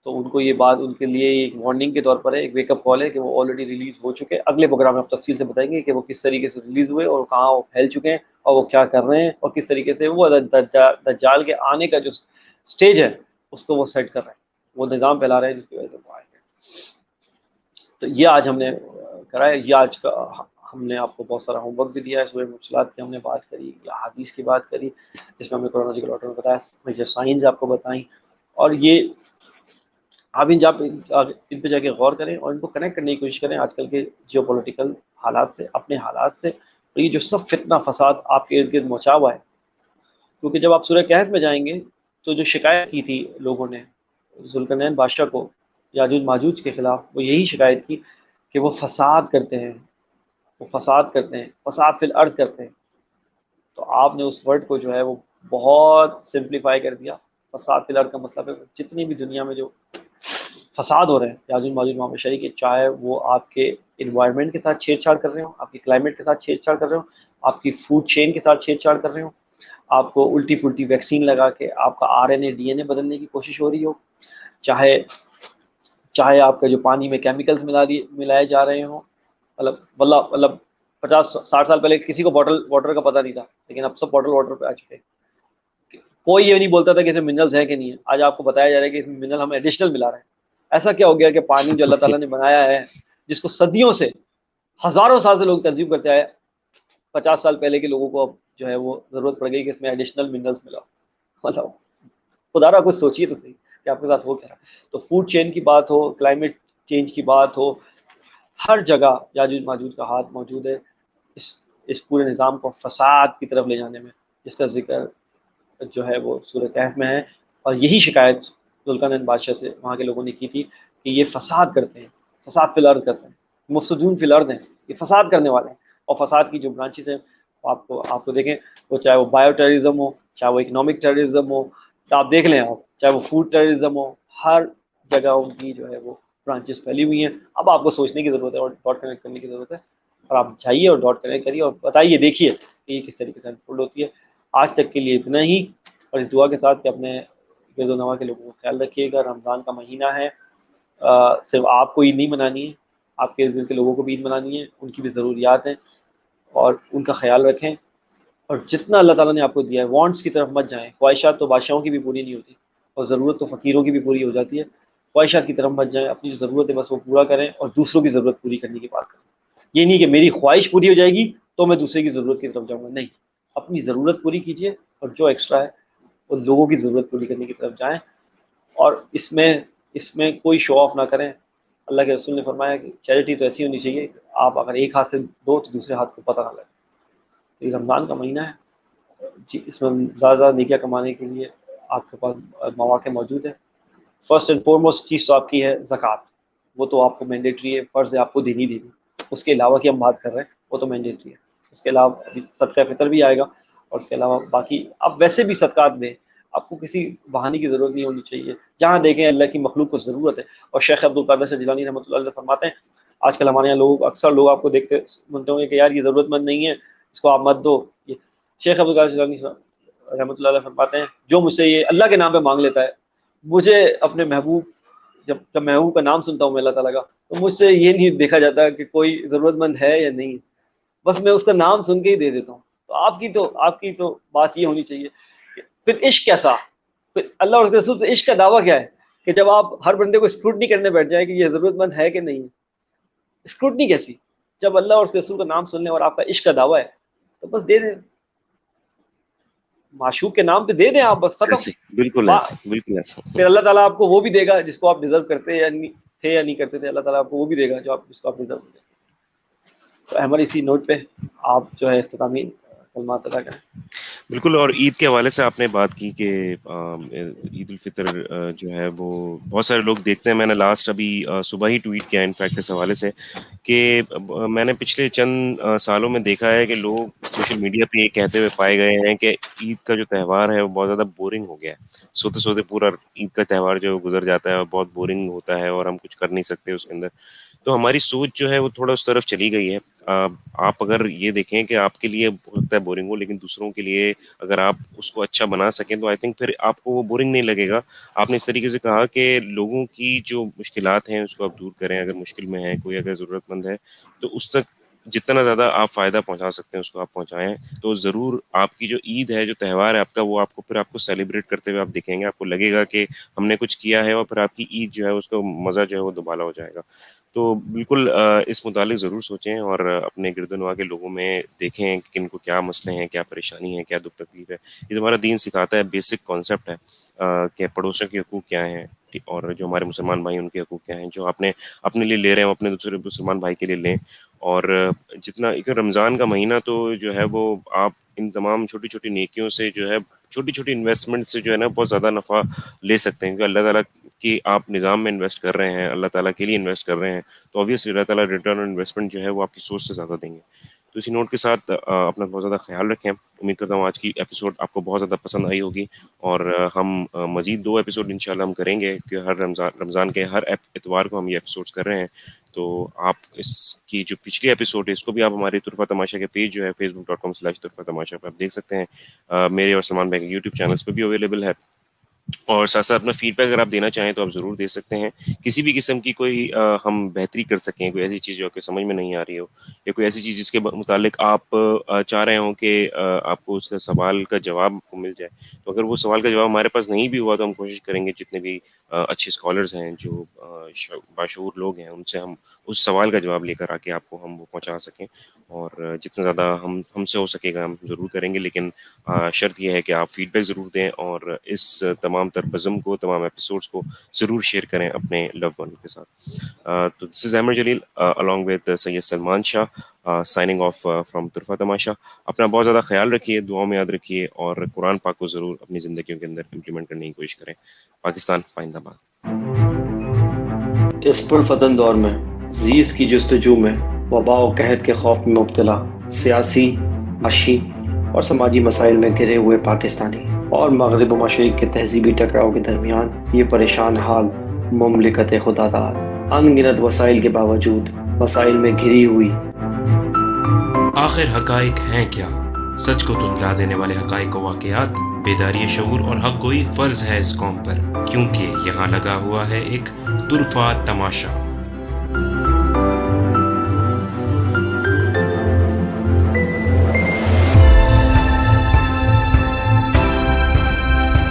تو ان کو یہ بات ان کے لیے ایک وارننگ کے طور پر ہے، ایک ویک اپ کال ہے کہ وہ آلریڈی ریلیز ہو چکے. اگلے پروگرام میں آپ تفصیل سے بتائیں گے کہ وہ کس طریقے سے ریلیز ہوئے اور کہاں وہ پھیل چکے ہیں اور وہ کیا کر رہے ہیں اور کس طریقے سے وہ دجال کے آنے کا جو سٹیج ہے اس کو وہ سیٹ کر رہے ہیں، وہ نظام پھیلا رہے ہیں جس کی وجہ سے وہ آئے ہیں. تو یہ آج ہم نے کرا ہے. یہ آج کا ہم نے آپ کو بہت سارا ہوم ورک بھی دیا ہے. سورہ مرسلات کی ہم نے بات کری یا حدیث کی بات کری جس میں ہم نے کرونالوجیکل آرڈر میں بتایا، میجر سائنس آپ کو بتائیں. اور یہ آپ ان پہ جا کے غور کریں اور ان کو کنیکٹ کرنے کی کوشش کریں آج کل کے جیو پولیٹیکل حالات سے، اپنے حالات سے. اور یہ جو سب فتنہ فساد آپ کے ارد گرد مچا ہوا ہے، کیونکہ جب آپ سورہ کہف میں جائیں گے تو جو شکایت کی تھی لوگوں نے ذوالقرنین بادشاہ کو یاجوج ماجوج کے خلاف، وہ یہی شکایت کی کہ وہ فساد کرتے ہیں، وہ فساد کرتے ہیں، فساد فی الارض کرتے ہیں. تو آپ نے اس ورڈ کو جو ہے وہ بہت سمپلیفائی کر دیا. فساد فی الارض کا مطلب ہے جتنی بھی دنیا میں جو فساد ہو رہے ہیں یاجوج ماجوج وہاں پہ شریک ہے، چاہے وہ آپ کے انوائرمنٹ کے ساتھ چھیڑ چھاڑ کر رہے ہوں، آپ کی کلائمیٹ کے ساتھ چھیڑ چھاڑ کر رہے ہوں، آپ کی فوڈ چین کے ساتھ چھیڑ چھاڑ کر رہے ہوں، آپ کو الٹی پلٹی ویکسین لگا کے آپ کا RNA DNA بدلنے کی کوشش ہو رہی ہو، چاہے آپ کا جو پانی میں کیمیکلز ملائے جا رہے ہوں. مطلب 50-60 سال پہلے کسی کو بوٹل واٹر کا پتہ نہیں تھا، لیکن اب سب بوٹل واٹر پہ آ چکے ہیں. کوئی یہ نہیں بولتا تھا کہ اس میں منرلز ہیں کہ نہیں ہے. آج آپ کو بتایا جا رہا ہے کہ اس میں منرل ہم ایڈیشنل ملا رہے ہیں. ایسا کیا ہو گیا کہ پانی جو اللہ تعالیٰ نے بنایا ہے، جس کو صدیوں سے ہزاروں سال سے لوگ کنزیوم کرتے آئے، 50 سال پہلے کے لوگوں کو اب جو ہے وہ ضرورت پڑ گئی کہ اس میں ایڈیشنل منرلز ملا. مطلب خدا را کچھ سوچیے تو صحیح کہ آپ کے ساتھ ہو کیا رہا ہے. تو فوڈ چین کی بات ہو، کلائمیٹ چینج کی بات ہو، ہر جگہ یاجوج ماجوج کا ہاتھ موجود ہے اس پورے نظام کو فساد کی طرف لے جانے میں، جس کا ذکر جو ہے وہ سورہ کہف میں ہے. اور یہی شکایت ذوالقرنین بادشاہ سے وہاں کے لوگوں نے کی تھی کہ یہ فساد کرتے ہیں، فساد فی الارض کرتے ہیں، مفسدون فی الارض ہیں، یہ فساد کرنے والے ہیں. اور فساد کی جو برانچز ہیں آپ کو دیکھیں، وہ چاہے وہ بایو ٹیررزم ہو، چاہے وہ اکنامک ٹیررزم ہو، آپ دیکھ لیں آپ، چاہے وہ فوڈ ٹیررزم ہو، ہر جگہ ان کی جو ہے وہ برانچز پھیلی ہوئی ہیں. اب آپ کو سوچنے کی ضرورت ہے اور ڈاٹ کنیکٹ کرنے کی ضرورت ہے، اور آپ جائیے اور ڈاٹ کنیکٹ کریے اور بتائیے، دیکھیے کہ یہ کس طریقے سے انفولڈ ہوتی ہے. آج تک کے لیے اتنا ہی، اور اس دعا کے ساتھ کہ اپنے گرد و نواح کے لوگوں کو خیال رکھیے گا. رمضان کا مہینہ ہے، صرف آپ کو عید نہیں منانی ہے، آپ کے ارد گرد کے لوگوں کو بھی عید منانی ہے، ان کی بھی ضروریات ہیں اور ان کا خیال رکھیں. اور جتنا اللہ تعالیٰ نے آپ کو دیا ہے، وانٹس کی طرف مت جائیں. خواہشات تو بادشاہوں کی بھی پوری نہیں ہوتی اور ضرورت تو فقیروں کی بھی پوری ہو جاتی ہے. خواہشات کی طرف مت جائیں، اپنی جو ضرورت ہے بس وہ پورا کریں اور دوسروں کی ضرورت پوری کرنے کی بات کریں. یہ نہیں کہ میری خواہش پوری ہو جائے گی تو میں دوسرے کی ضرورت کی طرف جاؤں گا، نہیں، اپنی ضرورت پوری کیجیے اور جو ایکسٹرا ہے وہ لوگوں کی ضرورت پوری کرنے کی طرف جائیں. اور اس میں کوئی شو آف نہ کریں. اللہ کے رسول نے فرمایا کہ چیریٹی تو ایسی ہونی چاہیے کہ آپ اگر ایک ہاتھ سے دو تو دوسرے ہاتھ کو پتہ نہ لگے. یہ رمضان کا مہینہ ہے جی، اس میں زیادہ زیادہ نیکیاں کمانے کے لیے آپ کے پاس مواقع موجود ہیں. فرسٹ اینڈ فارموسٹ چیز تو آپ کی ہے زکوٰۃ، وہ تو آپ کو مینڈیٹری ہے، فرض ہے آپ کو دینی. اس کے علاوہ کی ہم بات کر رہے ہیں وہ تو مینڈیٹری ہے. اس کے علاوہ ابھی صدقہ فطر بھی آئے گا، اور اس کے علاوہ باقی آپ ویسے بھی صدقات دیں. آپ کو کسی بہانے کی ضرورت نہیں ہونی چاہیے. جہاں دیکھیں اللہ کی مخلوق کو ضرورت ہے. اور شیخ عبد القادر جیلانی رحمۃ اللہ علیہ فرماتے ہیں، آج کل ہمارے یہاں اکثر لوگ آپ کو دیکھتے سنتے ہوں گے کہ یار یہ ضرورت مند نہیں ہے، اس کو آپ مت دو. یہ شیخ عبد القادر جیلانی رحمۃ اللہ علیہ فرماتے ہیں، جو مجھ سے یہ اللہ کے نام پہ مانگ لیتا ہے، مجھے اپنے محبوب جب محبوب کا نام سنتا ہوں میں اللہ تعالیٰ کا، تو مجھ سے یہ نہیں دیکھا جاتا کہ کوئی ضرورت مند ہے یا نہیں، بس میں اس کا نام سن کے ہی دے دیتا ہوں. تو آپ کی تو بات یہ ہونی چاہیے کہ پھر عشق کیسا، پھر اللہ اور اس کے رسول سے عشق کا دعویٰ کیا ہے کہ جب آپ ہر بندے کو اسکروٹنی کرنے بیٹھ جائیں کہ یہ ضرورت مند ہے کہ نہیں. اسکروٹنی کیسی؟ جب اللہ اور اس کے رسول کا نام سن لیں اور آپ کا عشق کا دعویٰ ہے تو بس دے دیں، معشوق کے نام پہ دے دیں آپ، بس ختم. ایسے بالکل ایسے بالکل ایسے. پھر اللہ تعالیٰ آپ کو وہ بھی دے گا جس کو آپ ڈیزرو کرتے یا نہیں تھے یا نہیں کرتے تھے، اللہ تعالیٰ آپ کو وہ بھی دے گا جو آپ جس کو آپ ڈیزرو کرتے. تو احمد اسی نوٹ پہ آپ جو ہے اختتامی کلمات ادا کریں. بالکل. اور عید کے حوالے سے آپ نے بات کی کہ عید الفطر جو ہے وہ بہت سارے لوگ دیکھتے ہیں. میں نے لاسٹ ابھی صبح ہی ٹویٹ کیا انفیکٹ اس حوالے سے کہ میں نے پچھلے چند سالوں میں دیکھا ہے کہ لوگ سوشل میڈیا پہ یہ کہتے ہوئے پائے گئے ہیں کہ عید کا جو تہوار ہے وہ بہت زیادہ بورنگ ہو گیا ہے. سوتے سوتے پورا عید کا تہوار جو گزر جاتا ہے بہت بورنگ ہوتا ہے اور ہم کچھ کر نہیں سکتے اس کے اندر. تو ہماری سوچ جو ہے وہ تھوڑا اس طرف چلی گئی ہے. آپ اگر یہ دیکھیں کہ آپ کے لیے ہو سکتا ہے بورنگ ہو، لیکن دوسروں کے لیے اگر آپ اس کو اچھا بنا سکیں تو آئی تھنک پھر آپ کو وہ بورنگ نہیں لگے گا. آپ نے اس طریقے سے کہا کہ لوگوں کی جو مشکلات ہیں اس کو آپ دور کریں. اگر مشکل میں ہے کوئی، اگر ضرورت مند ہے تو اس تک جتنا زیادہ آپ فائدہ پہنچا سکتے ہیں اس کو آپ پہنچائیں. تو ضرور آپ کی جو عید ہے، جو تہوار ہے آپ کا، وہ آپ کو پھر آپ کو سیلیبریٹ کرتے ہوئے آپ دیکھیں گے. آپ کو لگے گا کہ ہم نے کچھ کیا ہے اور پھر آپ کی عید جو ہے اس کا مزہ جو ہے وہ دوبالا ہو جائے گا. تو بالکل اس متعلق ضرور سوچیں اور اپنے گرد و نواح کے لوگوں میں دیکھیں کہ کن کو کیا مسئلے ہیں، کیا پریشانی ہے، کیا دکھ تکلیف ہے. یہ ہمارا دین سکھاتا ہے، بیسک کانسیپٹ ہے کہ پڑوسیوں کے حقوق کیا ہیں اور جو ہمارے مسلمان بھائی ان کے حقوق کیا ہیں. جو آپ نے اپنے لیے لے رہے ہیں وہ اپنے دوسرے مسلمان بھائی کے لیے لیں. اور جتنا ایک رمضان کا مہینہ تو جو ہے وہ آپ ان تمام چھوٹی چھوٹی نیکیوں سے جو ہے، چھوٹی چھوٹی انویسٹمنٹ سے جو ہے نا بہت زیادہ نفع لے سکتے ہیں. کیونکہ اللہ تعالیٰ کی آپ نظام میں انویسٹ کر رہے ہیں، اللہ تعالیٰ کے لیے انویسٹ کر رہے ہیں، تو obviously اللہ تعالیٰ ریٹرن آن انویسٹمنٹ جو ہے وہ آپ کی سوچ سے زیادہ دیں گے. تو اسی نوٹ کے ساتھ اپنا بہت زیادہ خیال رکھیں. امید کرتا ہوں آج کی ایپیسوڈ آپ کو بہت زیادہ پسند آئی ہوگی اور ہم مزید 2 ایپیسوڈ انشاءاللہ ہم کریں گے کہ ہر رمضان کے ہر اتوار کو ہم یہ ایپیسوڈز کر رہے ہیں. تو آپ اس کی جو پچھلی ایپیسوڈ ہے اس کو بھی آپ ہمارے طرفہ تماشا کے پیج جو ہے facebook.com/طرفہ تماشا پہ آپ دیکھ سکتے ہیں. میرے اور سلمان بھائی کے یوٹیوب چینلس پہ بھی اویلیبل ہے. اور ساتھ ساتھ اپنا فیڈ بیک اگر آپ دینا چاہیں تو آپ ضرور دے سکتے ہیں. کسی بھی قسم کی کوئی ہم بہتری کر سکیں، کوئی ایسی چیز جو کہ سمجھ میں نہیں آ رہی ہو یا کوئی ایسی چیز جس کے متعلق آپ چاہ رہے ہوں کہ آپ کو اس کا سوال کا جواب کو مل جائے، تو اگر وہ سوال کا جواب ہمارے پاس نہیں بھی ہوا تو ہم کوشش کریں گے جتنے بھی اچھے اسکالرز ہیں، جو باشعور لوگ ہیں، ان سے ہم اس سوال کا جواب لے کر آ کے آپ کو ہم وہ پہنچا سکیں. اور جتنا زیادہ ہم سے ہو سکے گا ہم ضرور کریں گے. لیکن شرط یہ ہے کہ آپ فیڈ بیک ضرور دیں اور اس تمام تر بزم کو، تمام ایپیسوڈز کو ضرور شیئر کریں اپنے لو ون کے ساتھ. تو دس از احمد جلیل along with Syed Salman Shah signing off from طرفہ تماشا. اپنا بہت زیادہ خیال رکھیے، دعاؤں میں یاد رکھیے اور قرآن پاک کو ضرور اپنی زندگیوں کے اندر امپلیمنٹ کرنے کی کوشش کریں. پاکستان پائندہ باد. اس پرفتن دور میں زیست کی جستجو میں، وبا و قحط کے خوف میں مبتلا، سیاسی، معاشی اور سماجی مسائل میں گھرے ہوئے پاکستانی اور مغرب و مشرق کے تہذیبی ٹکراؤ کے درمیان یہ پریشان حال مملکت خدا داد ان گنت وسائل کے باوجود مسائل میں گھری ہوئی. آخر حقائق ہیں کیا؟ سچ کو تتلا دینے والے حقائق و واقعات. بیداری شعور اور حق گوئی فرض ہے اس قوم پر، کیونکہ یہاں لگا ہوا ہے ایک طرفہ تماشا.